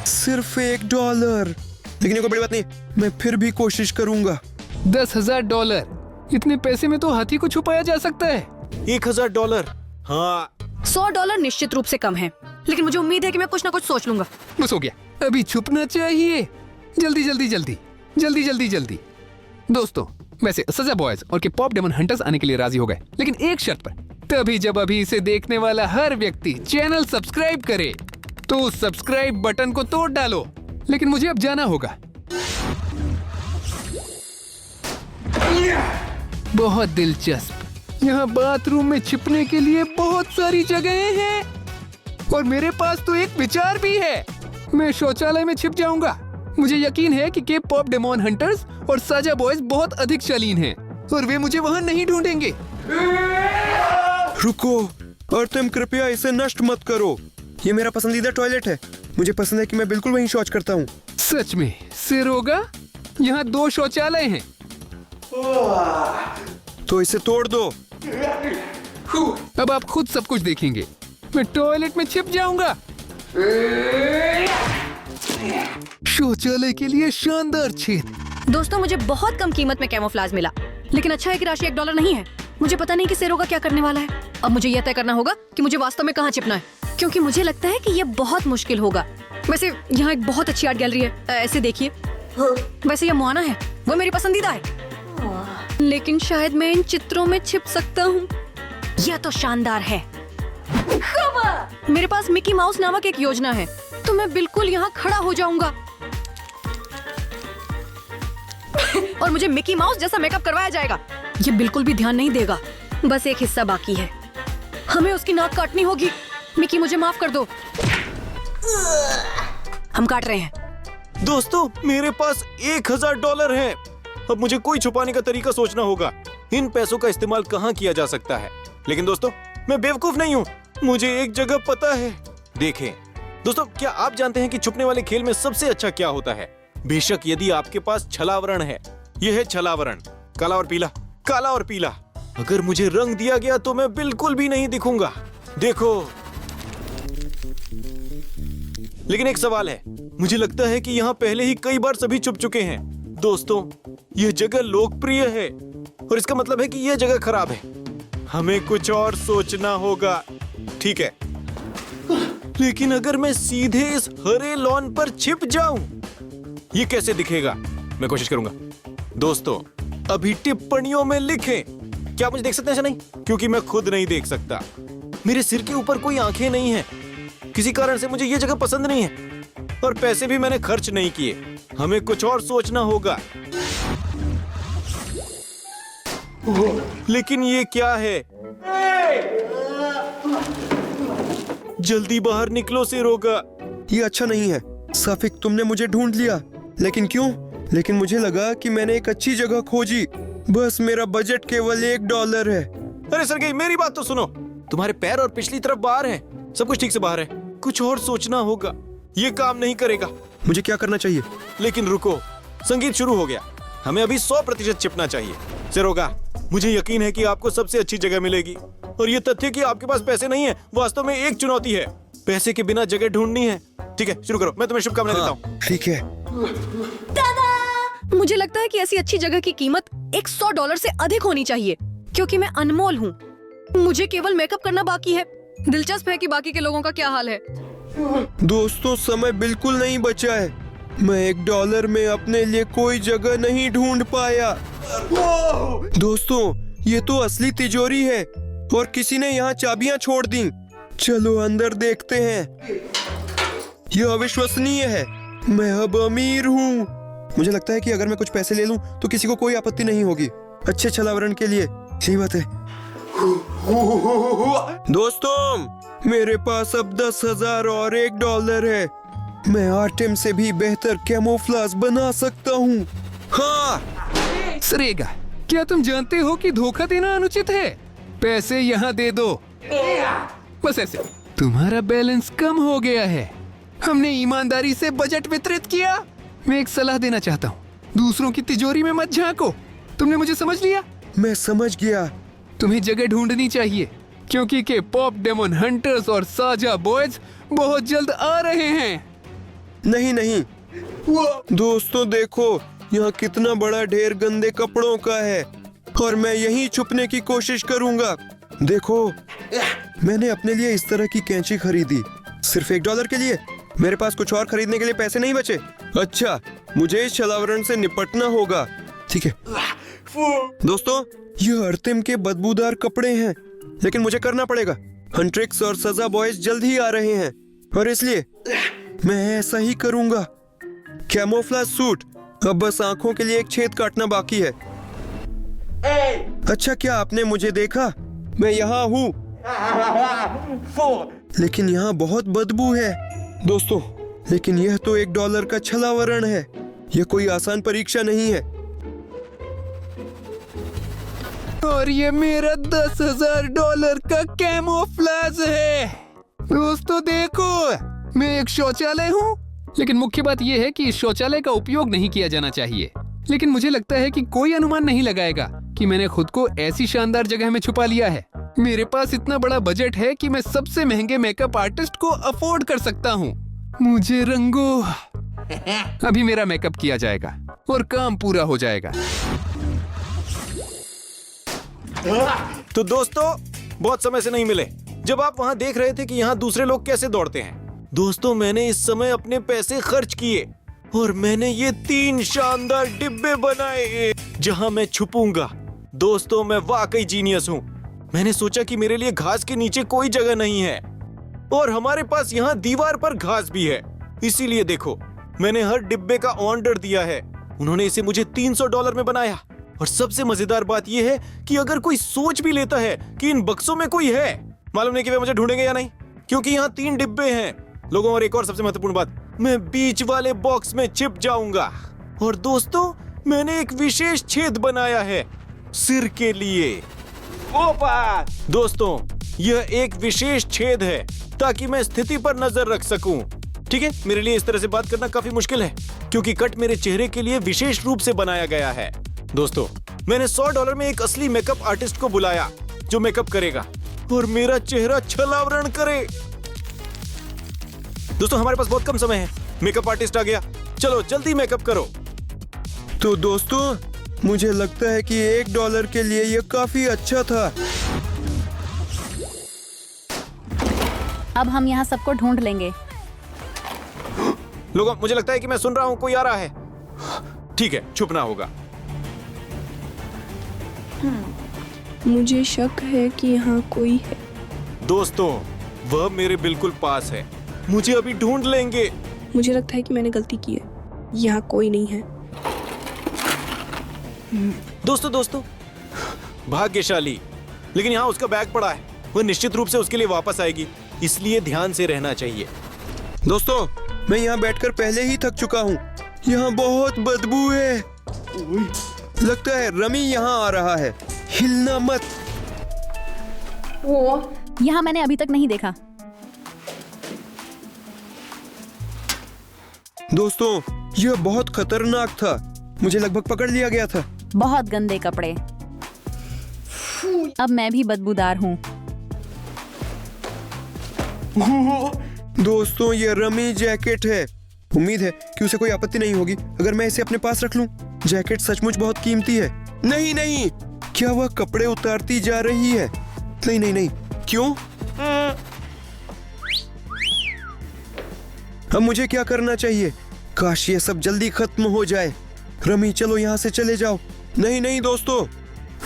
सिर्फ $1। लेकिन कोई बड़ी बात नहीं, मैं फिर भी कोशिश करूंगा। $10,000। इतने पैसे में तो हाथी को छुपाया जा सकता है। $1,000। हाँ, $100 निश्चित रूप से कम है, लेकिन मुझे उम्मीद है कि मैं कुछ ना कुछ सोच लूंगा। बस हो गया। अभी छुपना चाहिए। जल्दी जल्दी जल्दी जल्दी जल्दी जल्दी। दोस्तों, वैसे सजा बॉयज और के पॉप डेमन हंटर्स आने के लिए राजी हो गए, लेकिन एक शर्त पर। तभी जब अभी इसे देखने वाला हर व्यक्ति चैनल सब्सक्राइब करे। तो उस सब्सक्राइब बटन को तोड़ डालो। लेकिन मुझे अब जाना होगा। बहुत दिलचस्प। यहाँ बाथरूम में छिपने के लिए बहुत सारी जगहें हैं और मेरे पास तो एक विचार भी है। मैं शौचालय में छिप जाऊंगा। मुझे यकीन है कि के पॉप डेमन हंटर्स और साजा बॉयज बहुत अधिक शालीन हैं और वे मुझे वहाँ नहीं ढूंढेंगे। रुको, और तुम कृपया इसे नष्ट मत करो। ये मेरा पसंदीदा टॉयलेट है। मुझे पसंद है कि मैं बिल्कुल वहीं शौच करता हूँ। सच में सिर होगा? यहाँ 2 शौचालय हैं। तो इसे तोड़ दो। अब आप खुद सब कुछ देखेंगे। मैं टॉयलेट में छिप जाऊंगा। शौचालय के लिए शानदार छेद। दोस्तों, मुझे बहुत कम कीमत में कैमोफ्लेज मिला, लेकिन अच्छा है कि राशि $1 नहीं है। मुझे पता नहीं कि सेरोगा क्या करने वाला है। अब मुझे यह तय करना होगा कि मुझे वास्तव में कहाँ छिपना है, क्योंकि मुझे लगता है कि यह बहुत मुश्किल होगा। वैसे यहाँ एक बहुत अच्छी आर्ट गैलरी है, ऐसे देखिए। वैसे यह मोआना है, वो मेरी पसंदीदा है, लेकिन शायद मैं इन चित्रों में छिप सकता हूँ। यह तो शानदार है। मेरे पास मिकी माउस नामक एक योजना है, तो मैं बिल्कुल यहाँ खड़ा हो जाऊंगा और मुझे मिकी माउस जैसा मेकअप करवाया जाएगा। ये बिल्कुल भी ध्यान नहीं देगा। बस एक हिस्सा बाकी है, हमें उसकी नाक काटनी होगी। मिकी, मुझे माफ कर दो। हम काट रहे हैं। दोस्तों, मेरे पास $1,000 है। अब मुझे कोई छुपाने का तरीका सोचना होगा। इन पैसों का इस्तेमाल कहाँ किया जा सकता है? लेकिन दोस्तों मैं बेवकूफ नहीं हूँ, मुझे एक जगह पता है। देखें दोस्तों, क्या आप जानते हैं कि छुपने वाले खेल में सबसे अच्छा क्या होता है? बेशक यदि आपके पास छलावरण है, यह है छलावरण, काला और पीला, काला और पीला। अगर मुझे रंग दिया गया तो मैं बिल्कुल भी नहीं दिखूंगा। देखो, लेकिन एक सवाल है, मुझे लगता है कि यहाँ पहले ही कई बार सभी छुप चुके हैं। दोस्तों, यह जगह लोकप्रिय है और इसका मतलब है कि यह जगह खराब है। हमें कुछ और सोचना होगा, ठीक है? लेकिन अगर मैं सीधे इस हरे लॉन पर छिप जाऊं, ये कैसे दिखेगा? मैं कोशिश करूंगा। दोस्तों, अभी टिप्पणियों में लिखें, क्या मुझे देख सकते हैं या नहीं? क्योंकि मैं खुद नहीं देख सकता। मेरे सिर के ऊपर कोई आंखें नहीं है। किसी कारण से मुझे ये जगह पसंद नहीं है और पैसे भी मैंने खर्च नहीं किए। हमें कुछ और सोचना होगा। लेकिन ये क्या है? जल्दी बाहर निकलो सिरोगा। ये अच्छा नहीं है। साफिक, तुमने मुझे ढूंढ लिया, लेकिन क्यों? लेकिन मुझे लगा कि मैंने एक अच्छी जगह खोजी। बस मेरा बजट केवल $1 है। अरे सरगेई, मेरी बात तो सुनो। तुम्हारे पैर और पिछली तरफ बाहर है, सब कुछ ठीक से बाहर है। कुछ और सोचना होगा, ये काम नहीं करेगा। मुझे क्या करना चाहिए? लेकिन रुको, संगीत शुरू हो गया। हमें अभी 100% छिपना चाहिए। सिरोगा, मुझे यकीन है कि आपको सबसे अच्छी जगह मिलेगी और ये तथ्य कि आपके पास पैसे नहीं है वास्तव में एक चुनौती है। पैसे के बिना जगह ढूंढनी है। ठीक है, शुरू करो। मैं तुम्हें शुभकामनाएं देता हूँ। ठीक है। मुझे लगता है कि ऐसी अच्छी जगह की कीमत $100 से अधिक होनी चाहिए, क्योंकि मैं अनमोल हूँ। मुझे केवल मेकअप करना बाकी है। दिलचस्प है कि बाकी के लोगों का क्या हाल है। दोस्तों, समय बिल्कुल नहीं बचा है। मैं $1 में अपने लिए कोई जगह नहीं ढूंढ पाया। दोस्तों, ये तो असली तिजोरी है और किसी ने यहाँ चाबियां छोड़ दी। चलो अंदर देखते हैं। यह अविश्वसनीय है। मैं अब अमीर हूँ। मुझे लगता है कि अगर मैं कुछ पैसे ले लूं तो किसी को कोई आपत्ति नहीं होगी। अच्छे छलावरण के लिए सही बात है। दोस्तों, मेरे पास अब 10,000 और $1 है। मैं आर्टेम से भी बेहतर कैमोफ्लेज बना सकता हूँ। हाँ। सरेगा, क्या तुम जानते हो कि धोखा देना अनुचित है? पैसे यहाँ दे दो, बस ऐसे। तुम्हारा बैलेंस कम हो गया है। हमने ईमानदारी से बजट वितरित किया। मैं एक सलाह देना चाहता हूँ, दूसरों की तिजोरी में मत झांको। तुमने मुझे समझ लिया? मैं समझ गया। तुम्हें जगह ढूंढनी चाहिए, क्योंकि के पॉप डेमन हंटर्स और साजा बॉयज बहुत जल्द आ रहे हैं। नहीं नहीं दोस्तों, देखो यहाँ कितना बड़ा ढेर गंदे कपड़ों का है और मैं यहीं छुपने की कोशिश करूंगा। देखो, मैंने अपने लिए इस तरह की कैंची खरीदी सिर्फ $1 के लिए। मेरे पास कुछ और खरीदने के लिए पैसे नहीं बचे। अच्छा, मुझे इस छलावरण से निपटना होगा। ठीक है दोस्तों, ये अर्तेम के बदबूदार कपड़े हैं, लेकिन मुझे करना पड़ेगा। हंट्रिक्स और सजा बॉयज जल्द ही आ रहे हैं और इसलिए मैं ऐसा ही करूंगा। कैमोफ्लेज सूट, अब बस आंखों के लिए एक छेद काटना बाकी है। अच्छा, क्या आपने मुझे देखा? मैं यहाँ हूँ, लेकिन यहाँ बहुत बदबू है। दोस्तों, लेकिन यह तो $1 का छलावरण है। यह कोई आसान परीक्षा नहीं है। और ये मेरा $10,000 का कैमोफ्लेज है। दोस्तों देखो, मैं एक शौचालय हूँ, लेकिन मुख्य बात यह है कि इस शौचालय का उपयोग नहीं किया जाना चाहिए। लेकिन मुझे लगता है कि कोई अनुमान नहीं लगाएगा कि मैंने खुद को ऐसी शानदार जगह में छुपा लिया है। मेरे पास इतना बड़ा बजट है कि मैं सबसे महंगे मेकअप आर्टिस्ट को अफोर्ड कर सकता हूँ। मुझे रंगो। अभी मेरा मेकअप किया जाएगा और काम पूरा हो जाएगा। तो दोस्तों, बहुत समय से नहीं मिले जब आप वहां देख रहे थे कि यहाँ दूसरे लोग कैसे दौड़ते हैं। दोस्तों, मैंने इस समय अपने पैसे खर्च किए और मैंने ये 3 शानदार डिब्बे बनाए जहां मैं छुपूंगा। दोस्तों, मैं वाकई जीनियस हूँ। मैंने सोचा कि मेरे लिए घास के नीचे कोई जगह नहीं है और हमारे पास यहाँ दीवार पर घास भी है। इसीलिए देखो, मैंने हर डिब्बे का ऑर्डर दिया है। उन्होंने इसे मुझे $300 में बनाया। और सबसे मजेदार बात यह है कि अगर कोई सोच भी लेता है कि इन बक्सों में कोई है, मालूम नहीं कि वे मुझे ढूंढेंगे या नहीं, क्योंकि यहाँ 3 डिब्बे हैं। लोगों, और एक और सबसे महत्वपूर्ण बात, मैं बीच वाले बॉक्स में छिप जाऊंगा। और दोस्तों, मैंने एक विशेष छेद बनाया है सिर के लिए। ओपा! दोस्तों, यह एक विशेष छेद है ताकि मैं स्थिति पर नजर रख सकूं। ठीक है, मेरे लिए इस तरह से बात करना काफी मुश्किल है क्योंकि कट मेरे चेहरे के लिए विशेष रूप से बनाया गया है। दोस्तों, मैंने $100 में एक असली मेकअप आर्टिस्ट को बुलाया जो मेकअप करेगा और मेरा चेहरा छलावरण करे। दोस्तों, हमारे पास बहुत कम समय है। मेकअप आर्टिस्ट आ गया, चलो जल्दी मेकअप करो। तो दोस्तों, मुझे लगता है कि $1 के लिए यह काफी अच्छा था। अब हम यहाँ सबको ढूंढ लेंगे। लोगों, मुझे लगता है कि मैं सुन रहा हूँ कोई आ रहा है। ठीक है, छुपना होगा। मुझे शक है कि यहाँ कोई है। दोस्तों, वह मेरे बिल्कुल पास है। मुझे अभी ढूंढ लेंगे। मुझे लगता है कि मैंने गलती की है। यहाँ कोई नहीं है। दोस्तों, भाग्यशाली, लेकिन यहाँ उसका बैग पड़ा है। वह निश्चित रूप से उसके लिए वापस आएगी, इसलिए ध्यान से रहना चाहिए। दोस्तों, मैं यहाँ बैठकर पहले ही थक चुका हूँ। यहाँ बहुत बदबू है। लगता है रमी यहाँ आ रहा है। हिलना मत। यहाँ मैंने अभी तक नहीं देखा। दोस्तों, यह बहुत खतरनाक था। मुझे लगभग पकड़ लिया गया था। बहुत गंदे कपड़े। अब मैं भी बदबूदार हूँ। दोस्तों, ये रमी जैकेट है। उम्मीद है कि उसे कोई आपत्ति नहीं होगी अगर मैं इसे अपने पास रख लूं। जैकेट सचमुच बहुत कीमती है। नहीं, क्या वह कपड़े उतारती जा रही है? नहीं, क्यों? अब मुझे क्या करना चाहिए? काश ये सब जल्दी खत्म हो जाए। रमी, चलो यहाँ से चले जाओ। नहीं दोस्तों,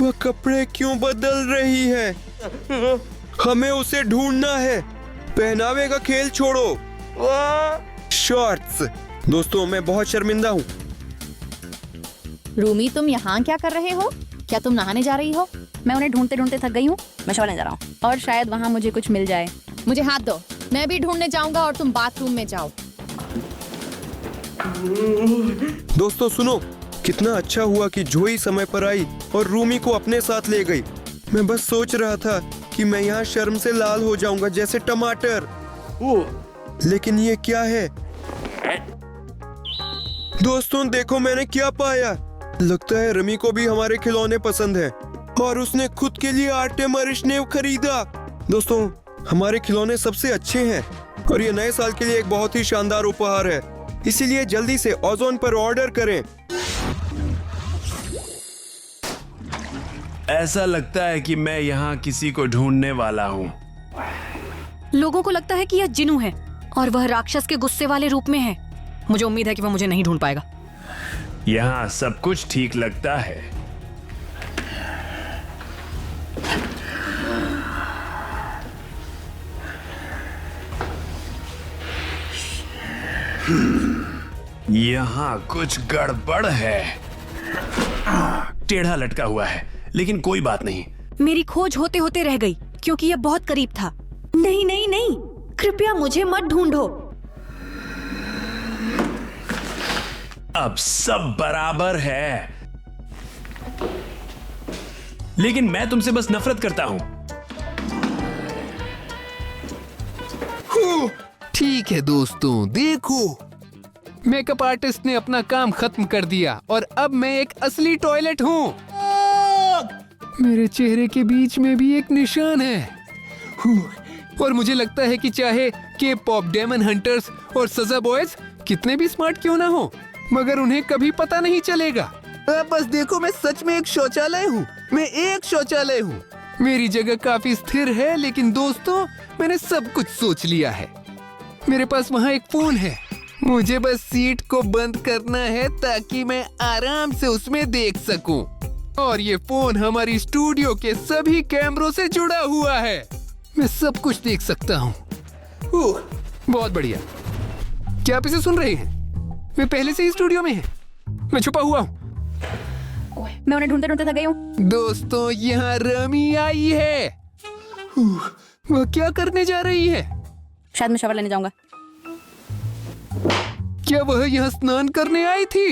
वह कपड़े क्यों बदल रही है? हमें उसे ढूंढना है। पहनावे का खेल छोड़ो। शॉर्ट्स। दोस्तों, मैं बहुत शर्मिंदा हूँ। रूमी, तुम यहाँ क्या कर रहे हो? क्या तुम नहाने जा रही हो? मैं उन्हें ढूंढते ढूंढते थक गई हूँ। मैं शॉवर लेने जा रहा हूँ और शायद वहाँ मुझे कुछ मिल जाए। मुझे हाथ दो, मैं भी ढूंढने जाऊंगा और तुम बाथरूम में जाओ। दोस्तों सुनो, कितना अच्छा हुआ कि जोई समय पर आई और रूमी को अपने साथ ले गई। मैं बस सोच रहा था कि मैं यहाँ शर्म से लाल हो जाऊंगा जैसे टमाटर। लेकिन ये क्या है? दोस्तों देखो, मैंने क्या पाया। लगता है रमी को भी हमारे खिलौने पसंद है और उसने खुद के लिए आर्टेम अरिशनेव खरीदा। दोस्तों, हमारे खिलौने सबसे अच्छे हैं और ये नए साल के लिए एक बहुत ही शानदार उपहार है। इसीलिए जल्दी से Ozon पर ऑर्डर करें। ऐसा लगता है कि मैं यहाँ किसी को ढूंढने वाला हूँ। लोगों को लगता है कि यह जिनू है और वह राक्षस के गुस्से वाले रूप में है। मुझे उम्मीद है कि वह मुझे नहीं ढूंढ पाएगा। यहाँ सब कुछ ठीक लगता है। यहाँ कुछ गड़बड़ है। टेढ़ा लटका हुआ है, लेकिन कोई बात नहीं। मेरी खोज होते होते रह गई क्योंकि यह बहुत करीब था। नहीं, कृपया मुझे मत ढूंढो। अब सब बराबर है, लेकिन मैं तुमसे बस नफरत करता हूं। ठीक है दोस्तों, देखो, मेकअप आर्टिस्ट ने अपना काम खत्म कर दिया और अब मैं एक असली टॉयलेट हूँ। मेरे चेहरे के बीच में भी एक निशान है और मुझे लगता है कि चाहे के पॉप डेमन हंटर्स और सजा बॉयज कितने भी स्मार्ट क्यों ना हो, मगर उन्हें कभी पता नहीं चलेगा। अब बस देखो, मैं सच में एक शौचालय हूँ। मैं एक शौचालय हूँ। मेरी जगह काफी स्थिर है, लेकिन दोस्तों मैंने सब कुछ सोच लिया है। मेरे पास वहाँ एक फोन है। मुझे बस सीट को बंद करना है ताकि मैं आराम से उसमें देख सकूं। और ये फोन हमारी स्टूडियो के सभी कैमरों से जुड़ा हुआ है। मैं सब कुछ देख सकता हूँ। बहुत बढ़िया। क्या आप इसे सुन रहे हैं? मैं पहले से ही स्टूडियो में है। मैं छुपा हुआ हूँ। मैं उन्हें ढूंढते ढूंढते थक गई हूँ। दोस्तों, यहाँ रमी आई है। वह क्या करने जा रही है? शायद मैं शॉवर लेने जाऊंगा। क्या वह यहाँ स्नान करने आई थी?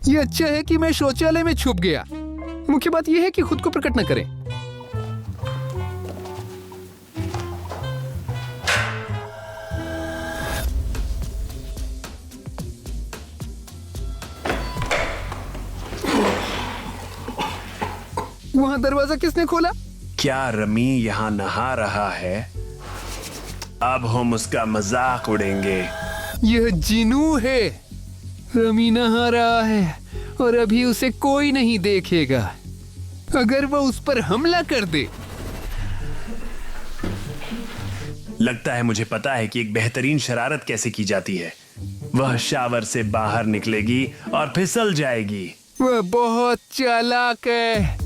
ये अच्छा है कि मैं शौचालय में छुप गया। मुख्य बात यह है कि खुद को प्रकट न करें। हाँ, दरवाजा किसने खोला? क्या रमी यहाँ नहा रहा है? अब हम उसका मजाक उड़ेंगे। यह जीनू है। रमी नहा रहा है और अभी उसे कोई नहीं देखेगा। अगर वह उस पर हमला कर दे। लगता है मुझे पता है कि एक बेहतरीन शरारत कैसे की जाती है। वह शावर से बाहर निकलेगी और फिसल जाएगी। वह बहुत चालाक है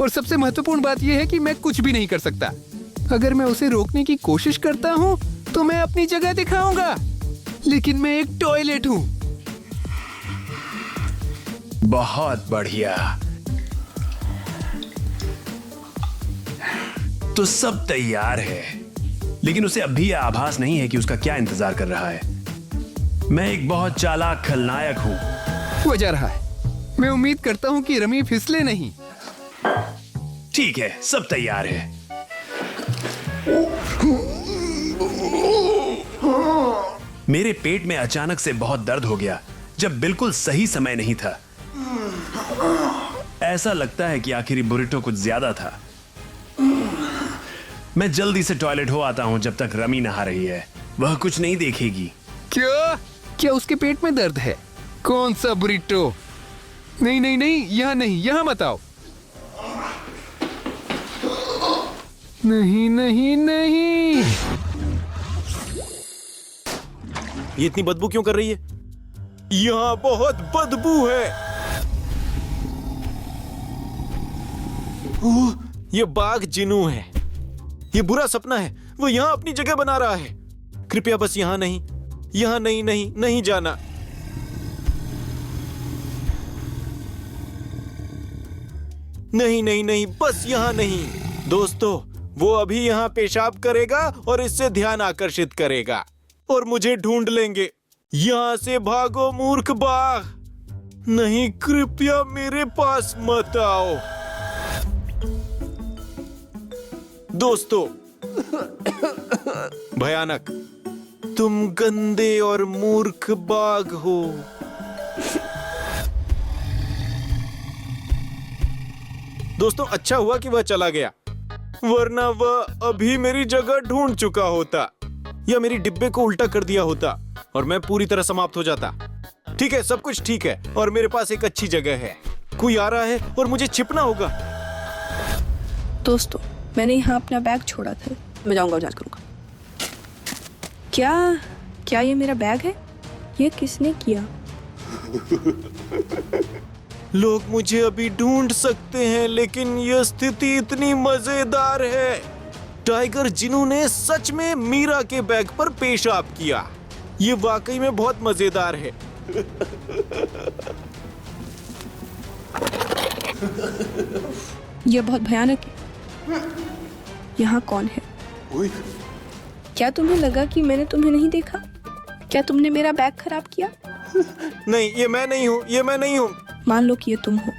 और सबसे महत्वपूर्ण बात यह है कि मैं कुछ भी नहीं कर सकता। अगर मैं उसे रोकने की कोशिश करता हूँ तो मैं अपनी जगह दिखाऊंगा, लेकिन मैं एक टॉयलेट हूँ। बहुत बढ़िया। तो सब तैयार है, लेकिन उसे अब भी यह आभास नहीं है कि उसका क्या इंतजार कर रहा है। मैं एक बहुत चालाक खलनायक हूँ। वो जा रहा है। मैं उम्मीद करता हूँ कि रमी फिसले नहीं। ठीक है, सब तैयार है। मेरे पेट में अचानक से बहुत दर्द हो गया जब बिल्कुल सही समय नहीं था। ऐसा लगता है कि आखिरी बुरिटो कुछ ज्यादा था। मैं जल्दी से टॉयलेट हो आता हूं जब तक रमी नहा रही है। वह कुछ नहीं देखेगी। क्या उसके पेट में दर्द है? कौन सा बुरिटो? नहीं नहीं नहीं, यहाँ नहीं, यहाँ मत आओ। नहीं नहीं नहीं। ये इतनी बदबू क्यों कर रही है? यहाँ बहुत बदबू है। ओह, ये बाघ जिनू है। ये बुरा सपना है। वो यहाँ अपनी जगह बना रहा है। कृपया बस यहाँ नहीं, यहाँ नहीं, नहीं, नहीं जाना। नहीं नहीं नहीं, बस यहाँ नहीं। दोस्तों, वो अभी यहाँ पेशाब करेगा और इससे ध्यान आकर्षित करेगा और मुझे ढूंढ लेंगे। यहाँ से भागो मूर्ख बाघ। नहीं, कृपया मेरे पास मत आओ। दोस्तों, भयानक, तुम गंदे और मूर्ख बाघ हो। दोस्तों, अच्छा हुआ कि वह चला गया, वरना वह अभी मेरी जगह ढूंढ चुका होता या मेरी डिब्बे को उल्टा कर दिया होता और मैं पूरी तरह समाप्त हो जाता। ठीक है, सब कुछ ठीक है और मेरे पास एक अच्छी जगह है। कोई आ रहा है और मुझे छिपना होगा। दोस्तों, मैंने यहाँ अपना बैग छोड़ा था। मैं जाऊंगा और जांच करूंगा। क्या ये मेरा बैग है? ये किसने किया? लोग मुझे अभी ढूंढ सकते हैं, लेकिन यह स्थिति इतनी मजेदार है। टाइगर जिनू ने सच में मीरा के बैग पर पेशाब किया। ये वाकई में बहुत मजेदार है। यह बहुत भयानक है। यहाँ कौन है? क्या तुम्हें लगा कि मैंने तुम्हें नहीं देखा? क्या तुमने मेरा बैग खराब किया? नहीं, ये मैं नहीं हूँ, ये मैं नहीं हूँ। मान लो कि ये तुम हो।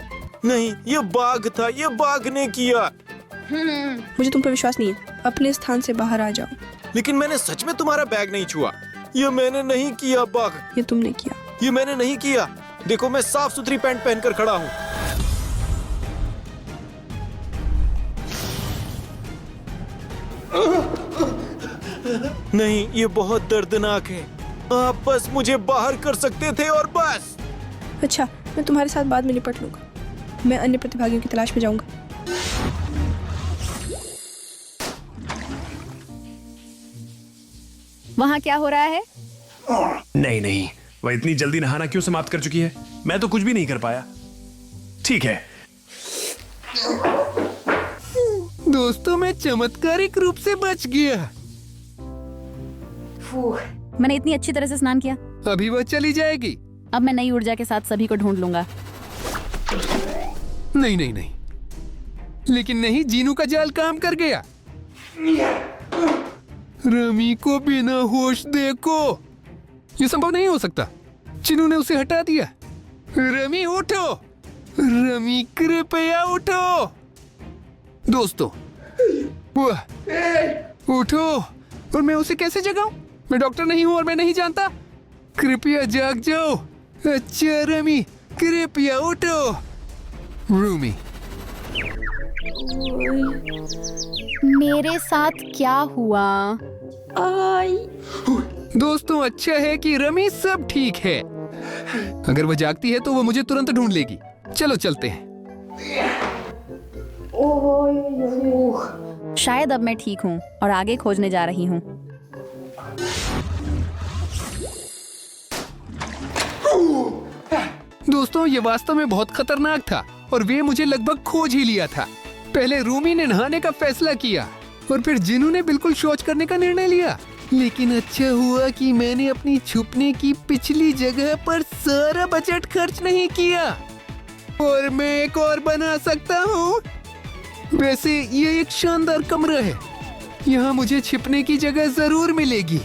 नहीं, ये बाघ था, ये बाघ ने किया। मुझे तुम पर विश्वास नहीं है। अपने स्थान से बाहर आ जाओ। लेकिन मैंने सच में तुम्हारा बैग नहीं छुआ। ये मैंने नहीं किया बाघ। ये तुमने किया। ये मैंने नहीं किया। देखो, मैं साफ सुथरी पैंट पहनकर खड़ा हूँ। नहीं, ये बहुत दर्दनाक है। आप बस मुझे बाहर कर सकते थे और बस। अच्छा, मैं तुम्हारे साथ बाद में निपट लूंगा। मैं अन्य प्रतिभागियों की तलाश में जाऊंगा। वहाँ क्या हो रहा है? नहीं नहीं, वह इतनी जल्दी नहाना क्यों समाप्त कर चुकी है? मैं तो कुछ भी नहीं कर पाया। ठीक है दोस्तों, मैं चमत्कारिक रूप से बच गया। मैंने इतनी अच्छी तरह से स्नान किया। अभी वह चली जाएगी। अब मैं नई ऊर्जा के साथ सभी को ढूंढ लूंगा। नहीं नहीं नहीं, लेकिन नहीं, जीनू का जाल काम कर गया। रमी को बिना होश देखो। ये संभव नहीं हो सकता। जीनू ने उसे हटा दिया। रमी उठो, रमी कृपया उठो। दोस्तों, उठो। और मैं उसे कैसे जगाऊं? मैं डॉक्टर नहीं हूं और मैं नहीं जानता। कृपया जाग जाओ। अच्छा रमी, कृपया उठो। रूमी, मेरे साथ क्या हुआ? दोस्तों अच्छा है कि रमी सब ठीक है। अगर वह जागती है तो वो मुझे तुरंत ढूंढ लेगी। चलो चलते हैं। शायद अब मैं ठीक हूँ और आगे खोजने जा रही हूँ। दोस्तों ये वास्तव में बहुत खतरनाक था और वे मुझे लगभग खोज ही लिया था। पहले रूमी ने नहाने का फैसला किया और फिर जिनू ने बिल्कुल शौच करने का निर्णय लिया। लेकिन अच्छा हुआ कि मैंने अपनी छुपने की पिछली जगह पर सारा बजट खर्च नहीं किया और मैं एक और बना सकता हूँ। वैसे ये एक शानदार कमरा है, यहाँ मुझे छिपने की जगह जरूर मिलेगी।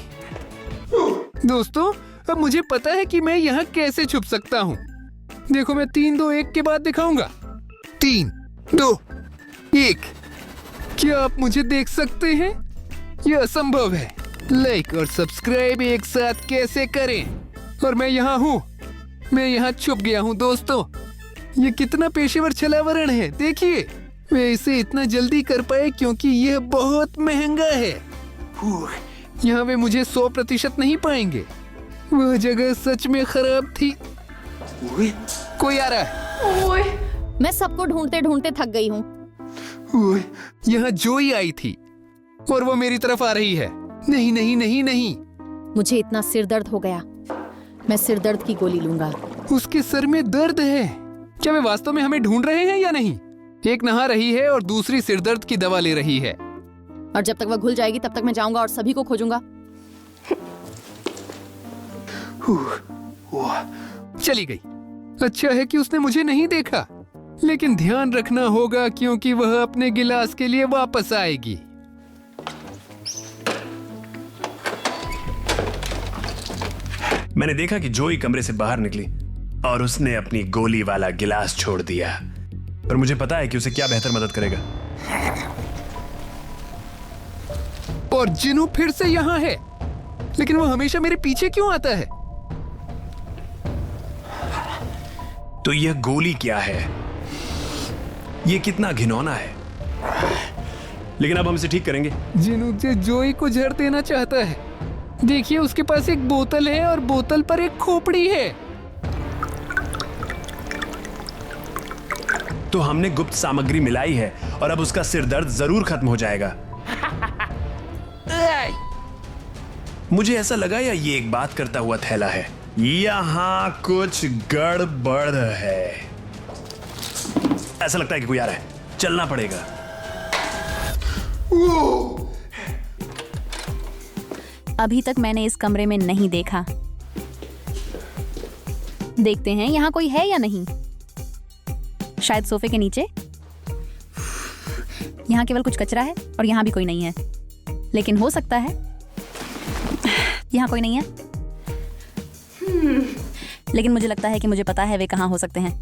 दोस्तों अब मुझे पता है कि मैं यहाँ कैसे छुप सकता हूँ। देखो मैं 3, 2, 1 के बाद दिखाऊंगा। 3, 2, 1। क्या आप मुझे देख सकते हैं? यह असंभव है। लाइक और सब्सक्राइब एक साथ कैसे करें? और मैं यहाँ हूँ, मैं यहाँ छुप गया हूँ। दोस्तों ये कितना पेशेवर छलावरण है। देखिए वे इसे इतना जल्दी कर पाए क्योंकि यह बहुत महंगा है। यहाँ वे मुझे 100% नहीं पाएंगे। वह जगह सच में खराब थी। कोई आ रहा है। मैं सबको ढूंढते ढूंढते थक गई हूँ। यहाँ जोई आई थी और वो मेरी तरफ आ रही है। नहीं नहीं नहीं नहीं। मुझे इतना सिर दर्द हो गया। मैं सिर दर्द की गोली लूंगा। उसके सर में दर्द है। क्या वे वास्तव में हमें ढूंढ रहे हैं या नहीं? एक नहा रही है और दूसरी सिर दर्द की दवा ले रही है। और जब तक वह घुल जाएगी तब तक मैं जाऊंगा और सभी को खोजूंगा। चली गई। अच्छा है कि उसने मुझे नहीं देखा। लेकिन ध्यान रखना होगा क्योंकि वह अपने गिलास के लिए वापस आएगी। मैंने देखा कि जोई कमरे से बाहर निकली और उसने अपनी गोली वाला गिलास छोड़ दिया। पर मुझे पता है कि उसे क्या बेहतर मदद करेगा। और जिनू फिर से यहाँ है, लेकिन वो हमेशा मेरे पीछे क्यों आता है? तो यह गोली क्या है? यह कितना घिनौना है। लेकिन अब हम इसे ठीक करेंगे। जिनू जोई को जहर देना चाहता है। देखिए उसके पास एक बोतल है और बोतल पर एक खोपड़ी है। तो हमने गुप्त सामग्री मिलाई है और अब उसका सिर दर्द जरूर खत्म हो जाएगा। मुझे ऐसा लगा या ये एक बात करता हुआ थैला है। यहां कुछ गड़बड़ है। ऐसा लगता है कि कोई आ रहा है। चलना पड़ेगा। अभी तक मैंने इस कमरे में नहीं देखा। देखते हैं यहाँ कोई है या नहीं। शायद सोफे के नीचे। यहाँ केवल कुछ कचरा है और यहाँ भी कोई नहीं है। लेकिन हो सकता है यहाँ कोई नहीं है। लेकिन मुझे लगता है कि मुझे पता है वे कहाँ हो सकते हैं।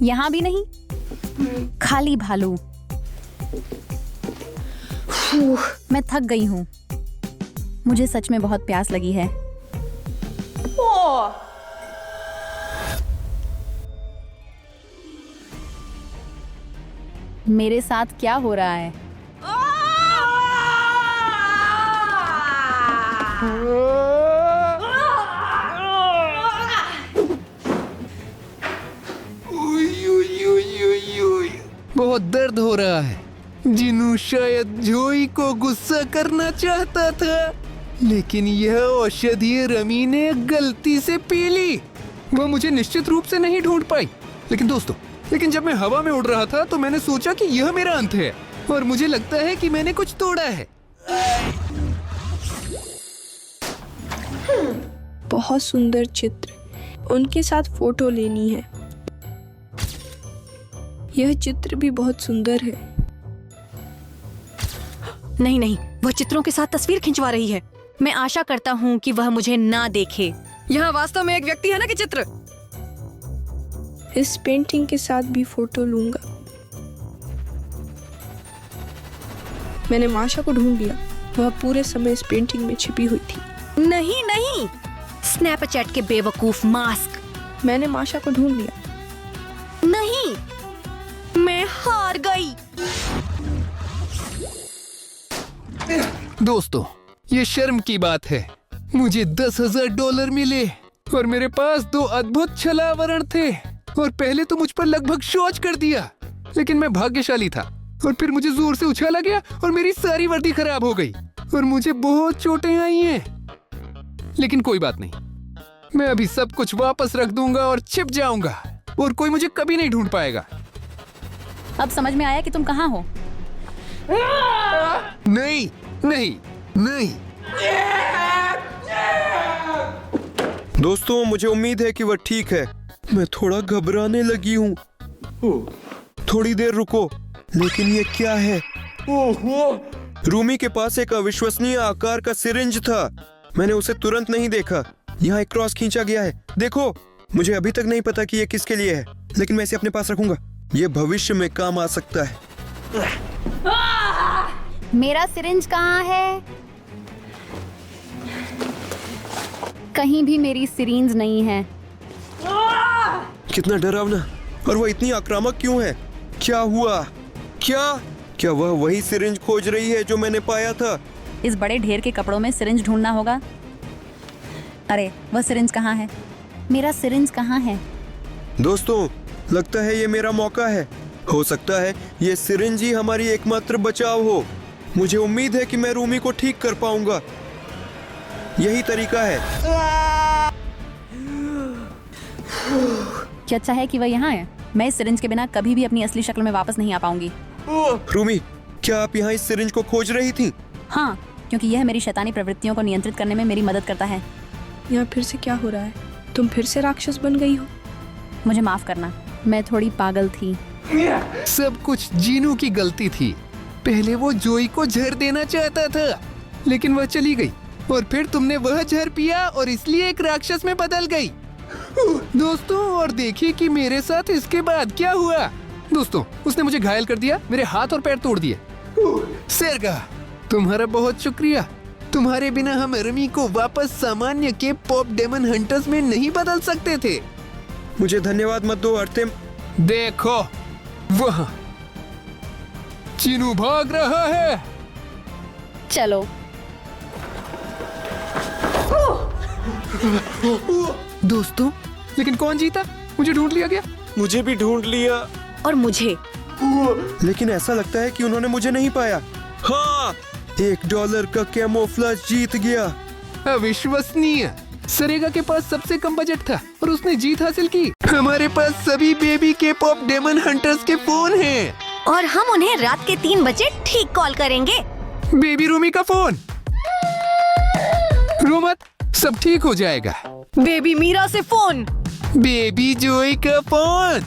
यहाँ भी नहीं। खाली भालू। मैं थक गई हूँ। मुझे सच में बहुत प्यास लगी है। मेरे साथ क्या हो रहा है? बहुत दर्द हो रहा है। जिनू शायद जोई को गुस्सा करना चाहता था, लेकिन यह औषधि रमी ने गलती से पी ली। वह मुझे निश्चित रूप से नहीं ढूंढ पाई। लेकिन जब मैं हवा में उड़ रहा था तो मैंने सोचा कि यह मेरा अंत है और मुझे लगता है कि मैंने कुछ तोड़ा है। बहुत सुंदर चित्र। उनके साथ फोटो लेनी है। यह चित्र भी बहुत सुंदर है। नहीं नहीं, वह चित्रों के साथ तस्वीर खिंचवा रही है। मैं आशा करता हूँ कि वह मुझे ना देखे। यहाँ वास्तव में एक व्यक्ति है ना कि चित्र। इस पेंटिंग के साथ भी फोटो लूंगा। मैंने माशा को ढूंढ लिया। वह पूरे समय इस पेंटिंग में छिपी हुई थी। नहीं नहीं, स्नैपचैट के बेवकूफ मास्क। मैंने माशा को ढूंढ लिया। नहीं, दोस्तों, ये शर्म की बात है। मुझे $10,000 मिले और मेरे पास 2 अद्भुत छलावरण थे और पहले तो मुझ पर लगभग शौच कर दिया, लेकिन मैं भाग्यशाली था और फिर मुझे जोर से उछाला गया और मेरी सारी वर्दी खराब हो गई और मुझे बहुत चोटें आई हैं। लेकिन कोई बात नहीं, मैं अभी सब कुछ वापस रख दूंगा और छिप जाऊंगा और कोई मुझे कभी नहीं ढूंढ पाएगा। अब समझ में आया कि तुम कहाँ हो। नहीं नहीं नहीं। दोस्तों, मुझे उम्मीद है कि वह ठीक है। मैं थोड़ा घबराने लगी हूँ। थोड़ी देर रुको, लेकिन ये क्या है? रूमी के पास एक अविश्वसनीय आकार का सिरिंज था। मैंने उसे तुरंत नहीं देखा। यहाँ एक क्रॉस खींचा गया है। देखो, मुझे अभी तक नहीं पता कि ये किसके लिए है, लेकिन मैं इसे अपने पास रखूंगा। ये भविष्य में काम आ सकता है। मेरा सिरिंज कहाँ है? कहीं भी मेरी सिरिंज नहीं है। कितना डरावना, और वह इतनी आक्रामक क्यों है? क्या हुआ? क्या वह वही सिरिंज खोज रही है जो मैंने पाया था? इस बड़े ढेर के कपड़ों में सिरिंज ढूंढना होगा। अरे, वह सिरिंज कहाँ है? मेरा सिरिंज कहाँ है? दोस्तों, लगता है ये मेरा मौका है। हो सकता है ये सिरिंज ही हमारी एकमात्र बचाव हो। मुझे उम्मीद है कि मैं रूमी को ठीक कर पाऊंगा। यही तरीका है। क्या अच्छा है कि वह यहाँ है। मैं इस सिरिंज के बिना कभी भी अपनी असली शक्ल में वापस नहीं आ पाऊंगी। रूमी, क्या आप यहाँ इस सिरिंज को खोज रही थी? हाँ, क्योंकि यह मेरी शैतानी प्रवृत्तियों को नियंत्रित करने में मेरी मदद करता है। यहाँ फिर से क्या हो रहा है? तुम फिर से राक्षस बन गई हो? मुझे माफ करना, मैं थोड़ी पागल थी। सब कुछ जीनू की गलती थी। पहले वो जोई को जहर देना चाहता था, लेकिन वह चली गई और फिर तुमने वह जहर पिया और इसलिए एक राक्षस में बदल गई। दोस्तों, और देखिए कि मेरे साथ इसके बाद क्या हुआ। दोस्तों, उसने मुझे घायल कर दिया, मेरे हाथ और पैर तोड़ दिए। सेर्गा, तुम्हारा बहुत शुक्रिया। तुम्हारे बिना हम रमी को वापस सामान्य के पॉप डेमन हंटर्स में नहीं बदल सकते थे। मुझे धन्यवाद मत दो अर्तेम। देखो, वहाँ चिनू भाग रहा है। चलो। दोस्तों, लेकिन कौन जीता? मुझे ढूंढ लिया गया। मुझे भी ढूंढ लिया। और मुझे। लेकिन ऐसा लगता है कि उन्होंने मुझे नहीं पाया। हाँ, $1 का कैमोफ्लेज जीत गया। अविश्वसनीय। सरेगा के पास सबसे कम बजट था और उसने जीत हासिल की। हमारे पास सभी बेबी के पॉप डेमन हंटर्स के फोन हैं और हम उन्हें रात के 3 बजे ठीक कॉल करेंगे। बेबी रूमी का फोन। रो मत, सब ठीक हो जाएगा। बेबी मीरा से फोन। बेबी जोई का फोन।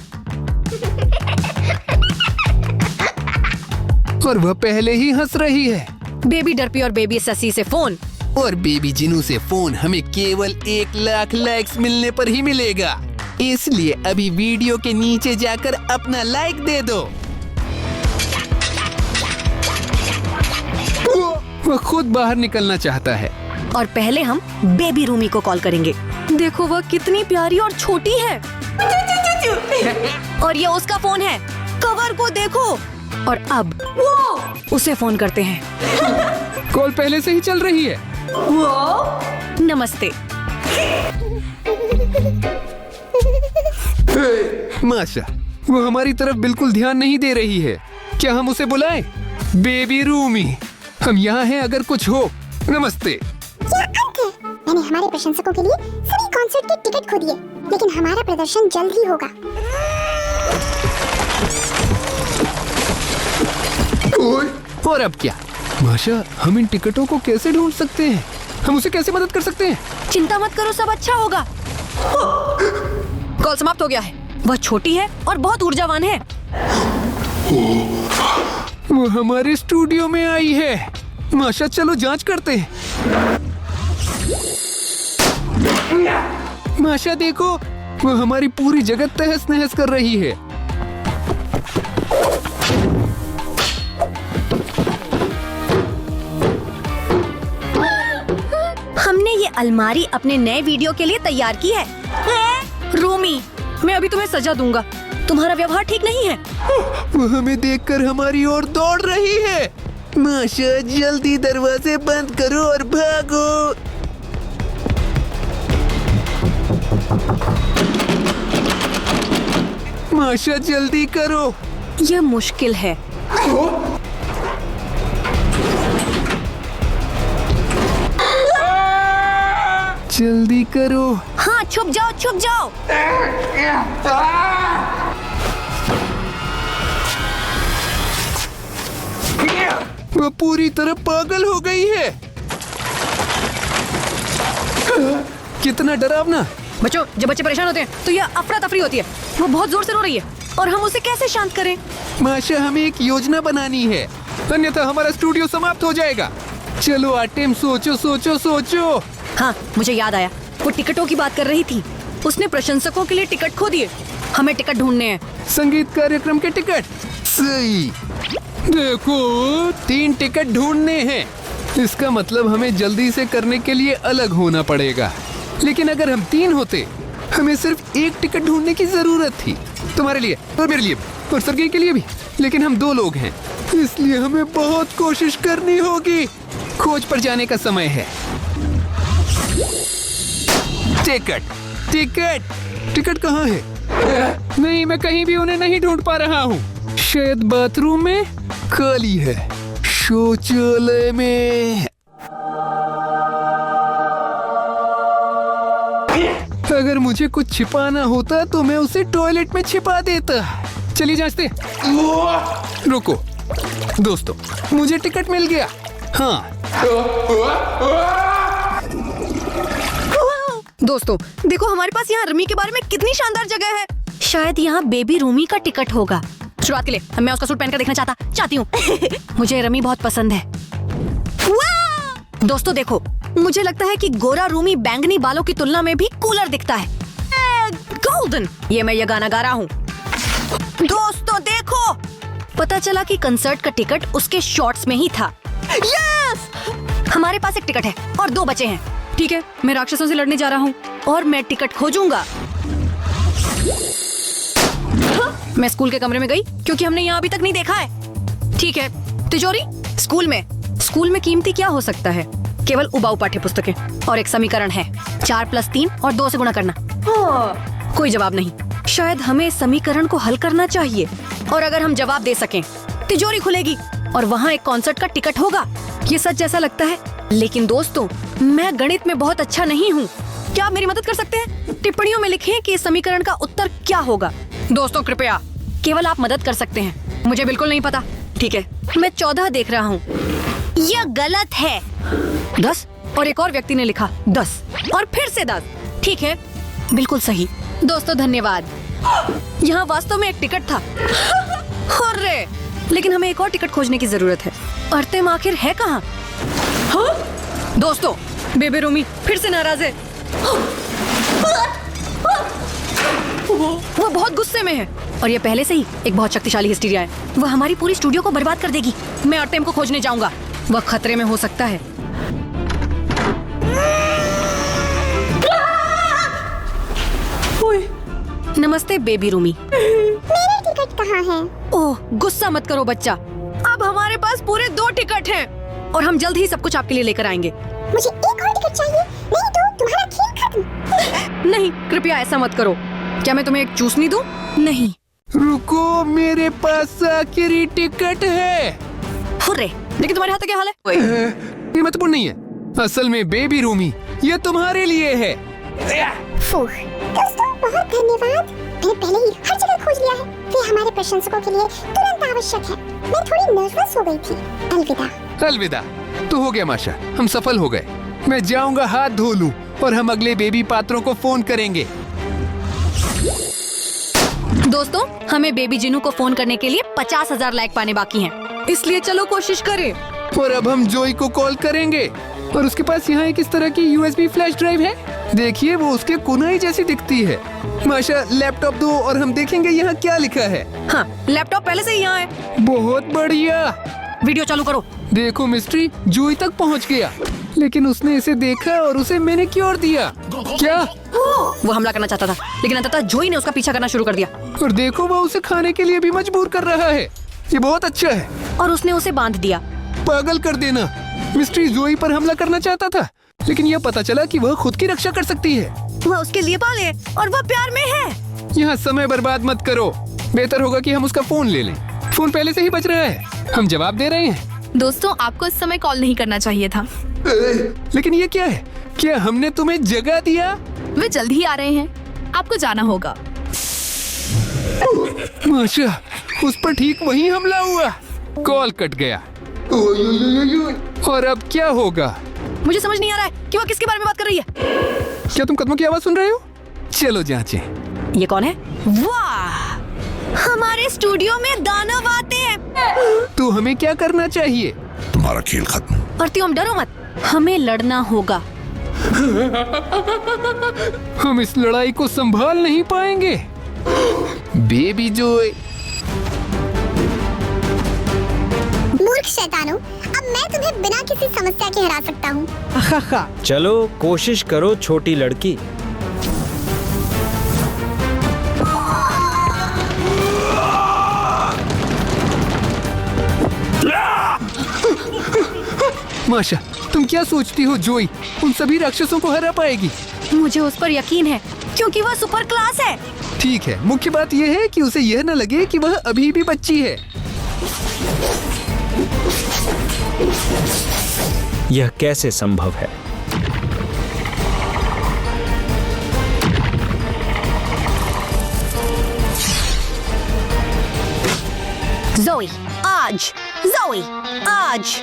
और वह पहले ही हंस रही है। बेबी डरपी और बेबी ससी से फोन। और बेबी जिनू से फोन हमें केवल 1 लाख लाइक्स मिलने पर ही मिलेगा। इसलिए अभी वीडियो के नीचे जाकर अपना लाइक दे दो। वह खुद बाहर निकलना चाहता है। और पहले हम बेबी रूमी को कॉल करेंगे। देखो, वह कितनी प्यारी और छोटी है। और ये उसका फोन है। कवर को देखो। और अब उसे फोन करते हैं। कॉल पहले से ही चल रही है। नमस्ते। माशा, वो हमारी तरफ बिल्कुल ध्यान नहीं दे रही है। क्या हम उसे बुलाएं? बेबी रूमी, हम यहाँ हैं अगर कुछ हो। नमस्ते। मैंने हमारे प्रशंसकों के लिए सभी कॉन्सर्ट के टिकट खो दिए, लेकिन हमारा प्रदर्शन जल्द ही होगा। और अब क्या? माशा, हम इन टिकटों को कैसे ढूंढ सकते हैं? हम उसे कैसे मदद कर सकते हैं? चिंता मत करो, सब अच्छा होगा। कॉल समाप्त हो गया है। वह छोटी है और बहुत ऊर्जावान है। वो हमारे स्टूडियो में आई है। माशा, चलो जांच करते हैं। माशा देखो, वो हमारी पूरी जगह तहस नहस कर रही है। हमने ये अलमारी अपने नए वीडियो के लिए तैयार की है। रूमी, मैं अभी तुम्हें सजा दूंगा। तुम्हारा व्यवहार ठीक नहीं है। वो हमें देखकर हमारी ओर दौड़ रही है। माशा जल्दी दरवाजे बंद करो और भागो। माशा जल्दी करो। यह मुश्किल है। जल्दी करो। हाँ, छुप जाओ, छुप जाओ। वो पूरी तरह पागल हो गई है। कितना डरावना। बच्चों, जब बच्चे परेशान होते हैं तो यह अफरा तफरी होती है। वो बहुत जोर से रो रही है और हम उसे कैसे शांत करें? माशा, हमें एक योजना बनानी है, अन्यथा हमारा स्टूडियो समाप्त हो जाएगा। चलो आर्टेम, सोचो सोचो सोचो। हाँ, मुझे याद आया। वो टिकटों की बात कर रही थी। उसने प्रशंसकों के लिए टिकट खो दिए। हमें टिकट ढूंढने हैं। संगीत कार्यक्रम के टिकट। सही। देखो, 3 टिकट ढूंढने हैं। इसका मतलब हमें जल्दी से करने के लिए अलग होना पड़ेगा। लेकिन अगर हम 3 होते, हमें सिर्फ 1 टिकट ढूंढने की जरूरत थी। तुम्हारे लिए और मेरे लिए और सर्गेई के लिए भी। लेकिन हम 2 लोग हैं, इसलिए हमें बहुत कोशिश करनी होगी। खोज पर जाने का समय है। टिकट टिकट टिकट कहाँ है? नहीं, मैं कहीं भी उन्हें नहीं ढूंढ पा रहा हूँ। शायद बाथरूम में खाली है, शौचालय में। अगर मुझे कुछ छिपाना होता तो मैं उसे टॉयलेट में छिपा देता। चलिए जांचते। रुको दोस्तों, मुझे टिकट मिल गया। हाँ दोस्तों, देखो हमारे पास यहाँ रमी के बारे में कितनी शानदार जगह है। शायद यहाँ बेबी रूमी का टिकट होगा। शुरुआत के लिए मैं उसका सूट पहनकर देखना चाहती हूँ। मुझे रमी बहुत पसंद है। दोस्तों देखो, मुझे लगता है कि गोरा रूमी बैंगनी बालों की तुलना में भी कूलर दिखता है। गोल्डन। ये मैं गाना गा रहा हूँ। दोस्तों देखो, पता चला कि कंसर्ट का टिकट उसके शॉर्ट्स में ही था। यस! हमारे पास एक टिकट है और 2 बचे हैं। ठीक है, मैं राक्षसों से लड़ने जा रहा हूँ और मैं टिकट खोजूंगा। मैं स्कूल के कमरे में गई क्योंकि हमने यहाँ अभी तक नहीं देखा है। ठीक है, तिजोरी। स्कूल में कीमती क्या हो सकता है? केवल उबाऊ पाठ्य पुस्तकें और एक समीकरण है, 4 + 3 और 2 से गुणा करना। कोई जवाब नहीं। शायद हमें इस समीकरण को हल करना चाहिए और अगर हम जवाब दे सकें, तिजोरी खुलेगी और वहाँ एक कॉन्सर्ट का टिकट होगा। ये सच जैसा लगता है, लेकिन दोस्तों मैं गणित में बहुत अच्छा नहीं हूँ। क्या आप मेरी मदद कर सकते हैं? टिप्पणियों में लिखें कि इस समीकरण का उत्तर क्या होगा। दोस्तों कृपया, केवल आप मदद कर सकते हैं। मुझे बिल्कुल नहीं पता। ठीक है, मैं 14 देख रहा हूँ। यह गलत है। 10 और एक और व्यक्ति ने लिखा 10 और फिर से 10। ठीक है, बिल्कुल सही। दोस्तों धन्यवाद। यहाँ वास्तव में एक टिकट था। अरे, लेकिन हमें एक और टिकट खोजने की जरूरत है। अर्तेम आखिर है कहाँ? हाँ? दोस्तों, बेबी रूमी फिर से नाराज है। वो बहुत गुस्से में है और ये पहले से ही एक बहुत शक्तिशाली हिस्टीरिया है। वह हमारी पूरी स्टूडियो को बर्बाद कर देगी। मैं अर्तेम को खोजने जाऊंगा। वह खतरे में हो सकता है। नमस्ते बेबी रूमी। मेरे टिकट कहाँ हैं? ओह, गुस्सा मत करो बच्चा। अब हमारे पास पूरे 2 टिकट हैं और हम जल्द ही सब कुछ आपके लिए लेकर आएंगे। मुझे एक और टिकट चाहिए, नहीं तो तुम्हारा खेल खत्म। नहीं, कृपया ऐसा मत करो। क्या मैं तुम्हें एक चूसनी दूं? नहीं। रुको, मेरे पास आखिरी टिकट है। हुर्रे, लेकिन तुम्हारे हाथ का क्या हाल है? ये महत्वपूर्ण नहीं है। असल में बेबी रूमी, ये तुम्हारे लिए है। दोस्तों बहुत धन्यवाद। मैंने पहले ही हर जगह खोज लिया है। ये हमारे प्रशंसकों के लिए तुरंत आवश्यक है। मैं थोड़ी नर्वस हो गई थी। अलविदा। अलविदा। तो हो गया माशा, हम सफल हो गए। मैं जाऊंगा हाथ धो लूं और हम अगले बेबी पात्रों को फोन करेंगे। दोस्तों, हमें बेबी जिनू को फोन करने के लिए 50,000 लाइक पाने बाकी हैं। इसलिए चलो कोशिश करें। और अब हम जोई को कॉल करेंगे और उसके पास यहाँ एक इस तरह की USB फ्लैश ड्राइव है। देखिए, वो उसके कुनाई जैसी दिखती है। माशा, लैपटॉप दो और हम देखेंगे यहाँ क्या लिखा है। हाँ, लैपटॉप पहले से ही यहाँ है। बहुत बढ़िया। वीडियो चालू करो। देखो मिस्ट्री, जोई तक पहुँच गया, लेकिन उसने इसे देखा और उसे मैनिक्योर दिया। क्या? वो हमला करना चाहता था, लेकिन अंततः जोई ने उसका पीछा करना शुरू कर दिया। और देखो, वो उसे खाने के लिए भी मजबूर कर रहा है। ये बहुत अच्छा है। और उसने उसे बांध दिया। पागल कर देना। मिस्ट्री जोई पर हमला करना चाहता था, लेकिन यह पता चला कि वह खुद की रक्षा कर सकती है। वह उसके लिए पाले और वह प्यार में है। यहाँ समय बर्बाद मत करो। बेहतर होगा कि हम उसका फोन ले लें। फोन पहले से ही बज रहा है, हम जवाब दे रहे हैं। दोस्तों, आपको इस समय कॉल नहीं करना चाहिए था। लेकिन ये क्या है? क्या हमने तुम्हें जगा दिया? वे जल्द ही आ रहे हैं, आपको जाना होगा। माशा, उस पर ठीक वही हमला हुआ। कॉल कट गया। और अब क्या होगा? मुझे समझ नहीं आ रहा है कि वह किसके बारे में बात कर रही है। क्या तुम कदमों की आवाज सुन रहे हो? चलो जांचें। ये कौन है? वाह, हमारे स्टूडियो में दानव आते हैं। तो हमें क्या करना चाहिए? तुम्हारा खेल खत्म। और तुम डरो मत, हमें लड़ना होगा। हम इस लड़ाई को संभाल नहीं पाएंगे। बेबी जोय। मूर्ख शैतानों, अब मैं तुम्हें बिना किसी समस्या के हरा सकता हूँ। चलो कोशिश करो छोटी लड़की। माशा, तुम क्या सोचती हो जोई उन सभी राक्षसों को हरा पाएगी? मुझे उस पर यकीन है, क्योंकि वह सुपर क्लास है। ठीक है, मुख्य बात यह है कि उसे यह न लगे कि वह अभी भी बच्ची है। यह कैसे संभव है? जोई, आज जोई, आज।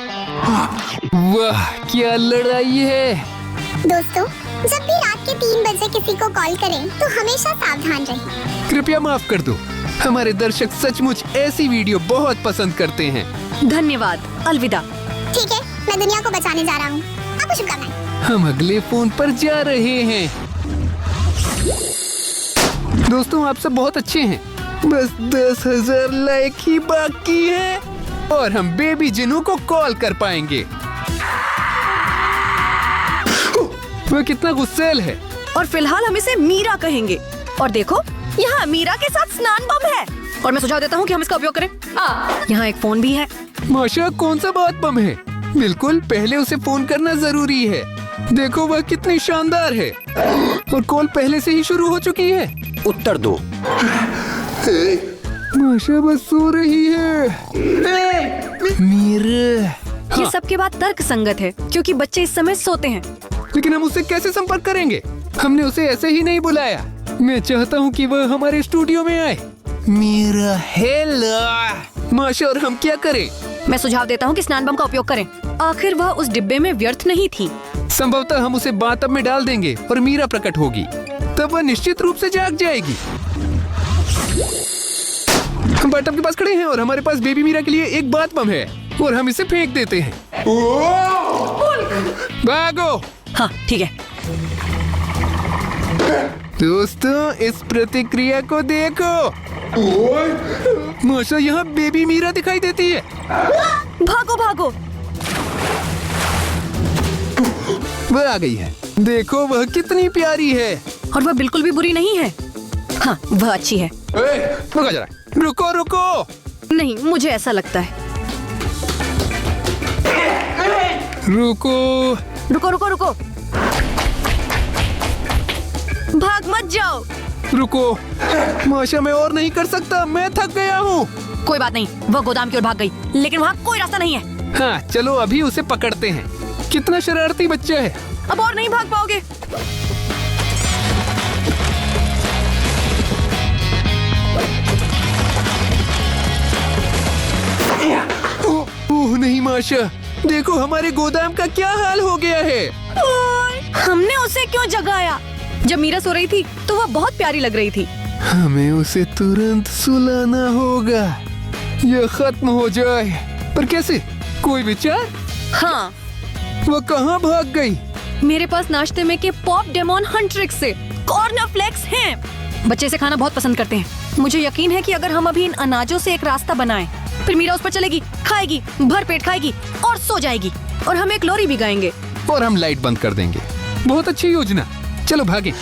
वाह, क्या लड़ाई है। दोस्तों, जब भी रात के 3 बजे किसी को कॉल करें तो हमेशा सावधान रहें। कृपया माफ कर दो, हमारे दर्शक सचमुच ऐसी वीडियो बहुत पसंद करते हैं। धन्यवाद, अलविदा। ठीक है, मैं दुनिया को बचाने जा रहा हूँ। आपको शुभकामनाएं। हम अगले फोन पर जा रहे हैं। दोस्तों, आप सब बहुत अच्छे हैं। बस 10,000 लाइक ही बाकी है और हम बेबी जिनू को कॉल कर पाएंगे। वह कितना गुस्सैल है। और फिलहाल हम इसे मीरा कहेंगे। और देखो, यहाँ मीरा के साथ स्नान बम है। और मैं सुझाव देता हूँ कि हम इसका उपयोग करें। यहाँ एक फोन भी है। माशा, कौन सा बात बम है? बिल्कुल, पहले उसे फोन करना जरूरी है। देखो वह कितनी शानदार है। और कॉल पहले से ही शुरू हो चुकी है। उत्तर दो। माशा बस सो रही है। मीरा, ये सब के बाद तर्क संगत है, क्योंकि बच्चे इस समय सोते हैं। लेकिन हम उससे कैसे संपर्क करेंगे? हमने उसे ऐसे ही नहीं बुलाया। मैं चाहता हूँ कि वह हमारे स्टूडियो में आए। मीरा, हेलो। माशा, और हम क्या करें? मैं सुझाव देता हूँ कि स्नान बम का उपयोग करें। आखिर वह उस डिब्बे में व्यर्थ नहीं थी। संभवतः हम उसे बाथटब में डाल देंगे और मीरा प्रकट होगी। तब वह निश्चित रूप से जाग जाएगी। हम बाथटब के पास खड़े हैं और हमारे पास बेबी मीरा के लिए एक बाथ बम है और हम इसे फेंक देते हैं। भागो। हाँ, ठीक है। दोस्तों, इस प्रतिक्रिया को देखो। माशा, यहाँ बेबी मीरा दिखाई देती है। भागो भागो। वह आ गई है। देखो वह कितनी प्यारी है। और वह बिल्कुल भी बुरी नहीं है। हाँ, वह अच्छी है। रुको जरा, रुको रुको। नहीं, मुझे ऐसा लगता है। रुको रुको रुको रुको। भाग मत जाओ। रुको। माशा, मैं और नहीं कर सकता, मैं थक गया हूँ। कोई बात नहीं, वह गोदाम की ओर भाग गई, लेकिन वहाँ कोई रास्ता नहीं है। हाँ, चलो अभी उसे पकड़ते हैं। कितना शरारती बच्चा है। अब और नहीं भाग पाओगे। ओह नहीं माशा, देखो हमारे गोदाम का क्या हाल हो गया है। हमने उसे क्यों जगाया? जब मीरा सो रही थी तो वह बहुत प्यारी लग रही थी। हमें उसे तुरंत सुलाना होगा, यह खत्म हो जाए। पर कैसे? कोई विचार? हाँ। वह कहाँ भाग गई? मेरे पास नाश्ते में के पॉप डेमोन हंट्रिक्स से कॉर्नफ्लेक्स हैं। बच्चे इसे खाना बहुत पसंद करते हैं। मुझे यकीन है कि अगर हम अभी इन अनाजों से एक रास्ता बनाएं, फिर मीरा उस पर चलेगी, खाएगी, भर पेट खाएगी और सो जाएगी। और हम एक लोरी भी गाएंगे। और हम लाइट बंद कर देंगे। बहुत अच्छी योजना। चलो भागें।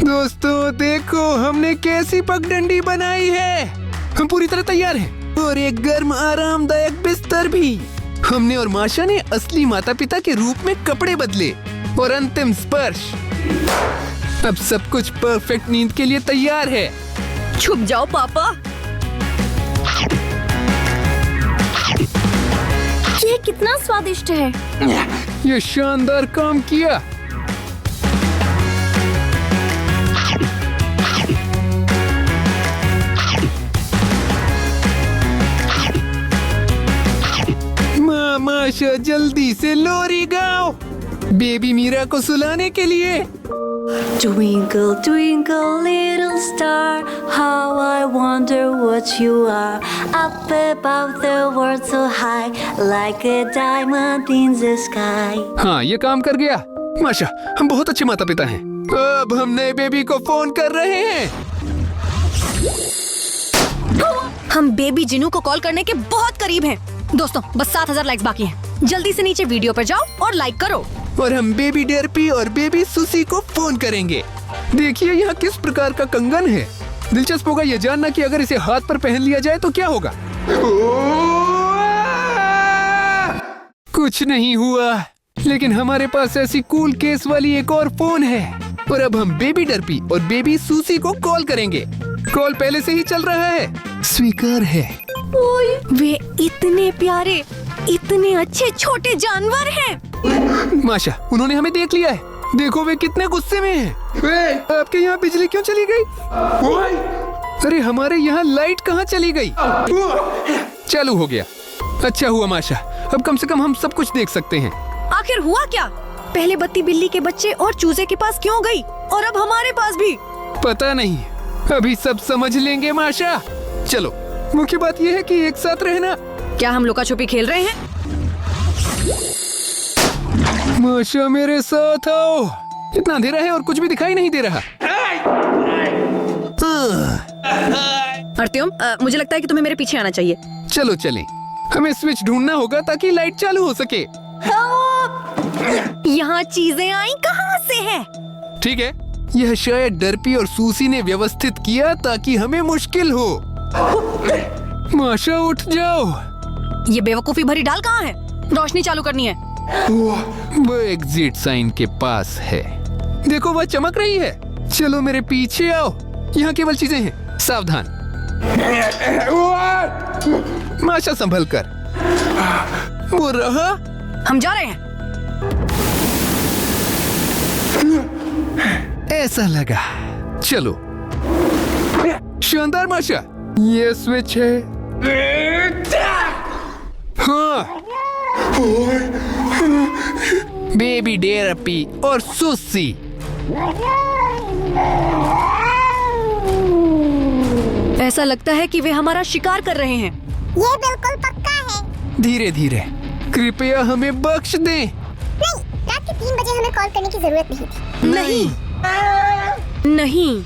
दोस्तों देखो हमने कैसी पगडंडी बनाई है। हम पूरी तरह तैयार हैं और एक गर्म आरामदायक बिस्तर भी। हमने और माशा ने असली माता पिता के रूप में कपड़े बदले और अंतिम स्पर्श। अब सब कुछ परफेक्ट नींद के लिए तैयार है। छुप जाओ पापा। ये कितना स्वादिष्ट है। ये शानदार काम किया। माशा जल्दी से लोरी गाओ बेबी मीरा को सुलाने के लिए। Twinkle, twinkle, little star, how I wonder what you are. Up above the world so high, like a diamond in the sky. हाँ, ये काम कर गया। माशा, हम बहुत अच्छे माता पिता हैं। अब हम नए बेबी को फोन कर रहे हैं। हम बेबी जिनू को कॉल करने के बहुत करीब हैं। दोस्तों, बस 7000 लाइक्स बाकी हैं। जल्दी से नीचे वीडियो पर जाओ और लाइक करो। और हम बेबी डरपी और बेबी सुसी को फोन करेंगे। देखिए यहाँ किस प्रकार का कंगन है। दिलचस्प होगा ये जानना कि अगर इसे हाथ पर पहन लिया जाए तो क्या होगा। कुछ नहीं हुआ, लेकिन हमारे पास ऐसी कूल केस वाली एक और फोन है। और अब हम बेबी डरपी और बेबी सुसी को कॉल करेंगे। कॉल पहले से ही चल रहा है। स्वीकार है। वे इतने प्यारे, इतने अच्छे छोटे जानवर हैं। माशा, उन्होंने हमें देख लिया है। देखो वे कितने गुस्से में हैं। आपके यहाँ बिजली क्यों चली गई? अरे हमारे यहाँ लाइट कहाँ चली गई? चालू हो गया। अच्छा हुआ माशा, अब कम से कम हम सब कुछ देख सकते हैं। आखिर हुआ क्या? पहले बत्ती बिल्ली के बच्चे और चूजे के पास क्यों गई और अब हमारे पास भी? पता नहीं, अभी सब समझ लेंगे माशा। चलो, मुख्य बात यह है कि एक साथ रहना। क्या हम लुका छुपी खेल रहे हैं? माशा मेरे साथ आओ। इतना अंधेरा है और कुछ भी दिखाई नहीं दे रहा। अर्त्यम, मुझे लगता है कि तुम्हें मेरे पीछे आना चाहिए। चलो चलें। हमें स्विच ढूंढना होगा ताकि लाइट चालू हो सके। यहाँ चीजें आई कहाँ से है? ठीक है, यह शायद डरपी और सूसी ने व्यवस्थित किया ताकि हमें मुश्किल हो। माशा उठ जाओ। ये बेवकूफी भरी डाल कहाँ है? रोशनी चालू करनी है। वो एग्जिट साइन के पास है। देखो वह चमक रही है। चलो मेरे पीछे आओ। यहाँ केवल चीजें हैं, सावधान। माशा संभल कर। वो रहा। हम जा रहे हैं। ऐसा लगा। चलो। शानदार माशा, ये स्विच है। हाँ, बेबी डेरपी और सुसी। ऐसा लगता है कि वे हमारा शिकार कर रहे हैं। ये बिल्कुल पक्का है। धीरे धीरे, कृपया हमें बख्श दें। नहीं, रात के 3 बजे हमें कॉल करने की जरूरत नहीं थी। नहीं, नहीं।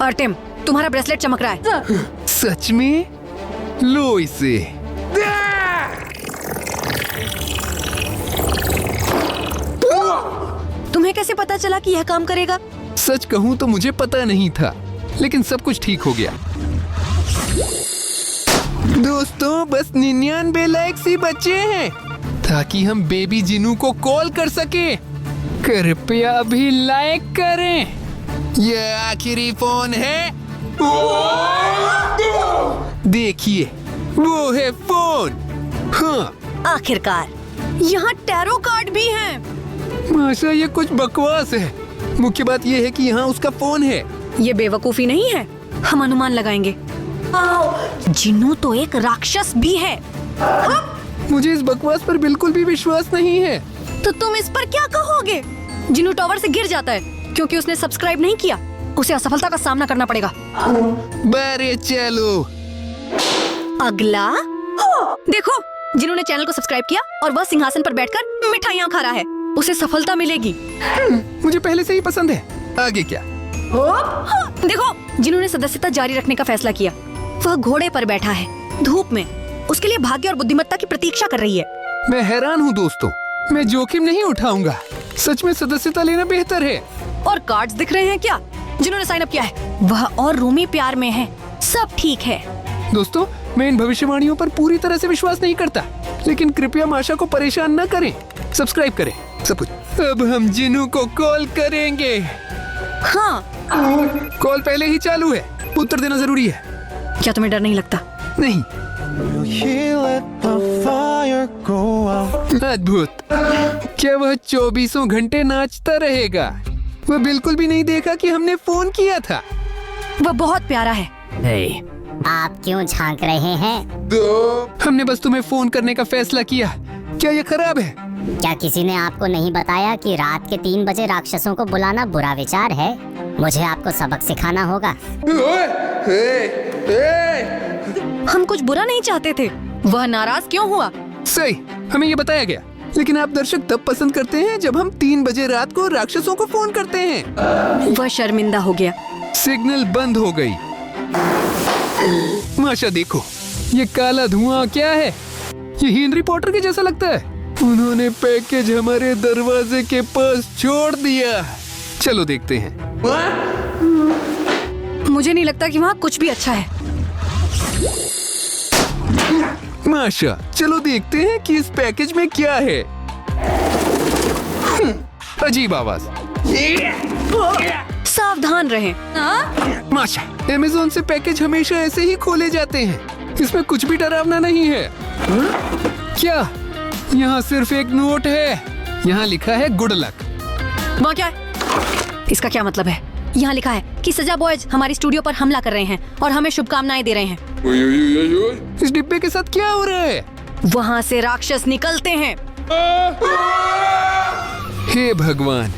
अर्टेम, तुम्हारा ब्रेसलेट चमक रहा है। सच में? लो इसे। तुम्हें कैसे पता चला कि यह काम करेगा? सच कहूँ तो मुझे पता नहीं था, लेकिन सब कुछ ठीक हो गया। दोस्तों, बस 99 लाइक्स ही बचे हैं ताकि हम बेबी जिनू को कॉल कर सके। कृपया अभी लाइक करें। यह आखिरी फोन है। देखिए, वो है फोन। हाँ, आखिरकार यहाँ टैरो कार्ड भी हैं। माशा, ये कुछ बकवास है। मुख्य बात ये है कि यहाँ उसका फोन है। ये बेवकूफी नहीं है। हम अनुमान लगाएंगे। जिन्नू तो एक राक्षस भी है। मुझे इस बकवास पर बिल्कुल भी विश्वास नहीं है। तो तुम इस पर क्या कहोगे? जिन्नू टावर से गिर जाता है क्योंकि उसने सब्सक्राइब नहीं किया। उसे असफलता का सामना करना पड़ेगा। बारे चलो। अगला देखो, जिन्होंने चैनल को सब्सक्राइब किया और वह सिंहासन पर बैठकर मिठाइयाँ खा रहा है, उसे सफलता मिलेगी। मुझे पहले से ही पसंद है। आगे क्या? देखो, जिन्होंने सदस्यता जारी रखने का फैसला किया, वह घोड़े पर बैठा है। धूप में। उसके लिए भाग्य और बुद्धिमत्ता की प्रतीक्षा कर रही है। मैं हैरान हूँ दोस्तों, मैं जोखिम नहीं उठाऊंगा। सच में सदस्यता लेना बेहतर है। और कार्ड्स दिख रहे हैं क्या जिन्होंने साइन अप किया है? वह और रूमी प्यार में है। सब ठीक है। दोस्तों, मैं इन भविष्यवाणियों पर पूरी तरह से विश्वास नहीं करता, लेकिन कृपया माशा को परेशान न करें। सब्सक्राइब करें, सब कुछ। अब हम जिनू को कॉल करेंगे। हाँ, कॉल पहले ही चालू है, उत्तर देना जरूरी है। क्या तुम्हें डर नहीं लगता? नहीं। अद्भुत। क्या वह 24 घंटे नाचता रहेगा? वह बिल्कुल भी नहीं देखा कि हमने फोन किया था। वह बहुत प्यारा है। आप क्यों झांक रहे हैं? हमने बस तुम्हें फोन करने का फैसला किया। क्या ये खराब है? क्या किसी ने आपको नहीं बताया कि रात के 3 बजे राक्षसों को बुलाना बुरा विचार है? मुझे आपको सबक सिखाना होगा। हम कुछ बुरा नहीं चाहते थे। वह नाराज क्यों हुआ? सही, हमें ये बताया गया। लेकिन आप दर्शक तब पसंद करते हैं जब हम 3 बजे रात को राक्षसों को फोन करते हैं। वह शर्मिंदा हो गया। सिग्नल बंद हो गई। माशा देखो, ये काला धुआं क्या है? ये हेनरी पॉटर के जैसा लगता है। उन्होंने पैकेज हमारे दरवाजे के पास छोड़ दिया। चलो देखते हैं। मुझे नहीं लगता कि वहाँ कुछ भी अच्छा है। माशा, चलो देखते हैं कि इस पैकेज में क्या है। अजीब आवाज। सावधान रहें। माशा, अमेज़न से पैकेज हमेशा ऐसे ही खोले जाते हैं। इसमें कुछ भी डरावना नहीं है। क्या? यहाँ सिर्फ एक नोट है। यहाँ लिखा है गुड लक। वहाँ क्या है? इसका क्या मतलब है? यहाँ लिखा है कि सजा बॉयज हमारी स्टूडियो पर हमला कर रहे हैं और हमें शुभकामनाएं दे रहे हैं। इस डिब्बे के साथ क्या हो रहा है? वहाँ से राक्षस निकलते हैं। हे भगवान,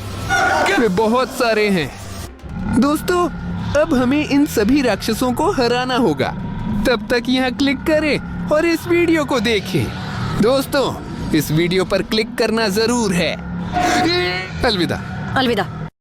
वे बहुत सारे हैं। दोस्तों, अब हमें इन सभी राक्षसों को हराना होगा। तब तक यहाँ क्लिक करें और इस वीडियो को देखें। दोस्तों, इस वीडियो पर क्लिक करना जरूर है। अलविदा। अलविदा।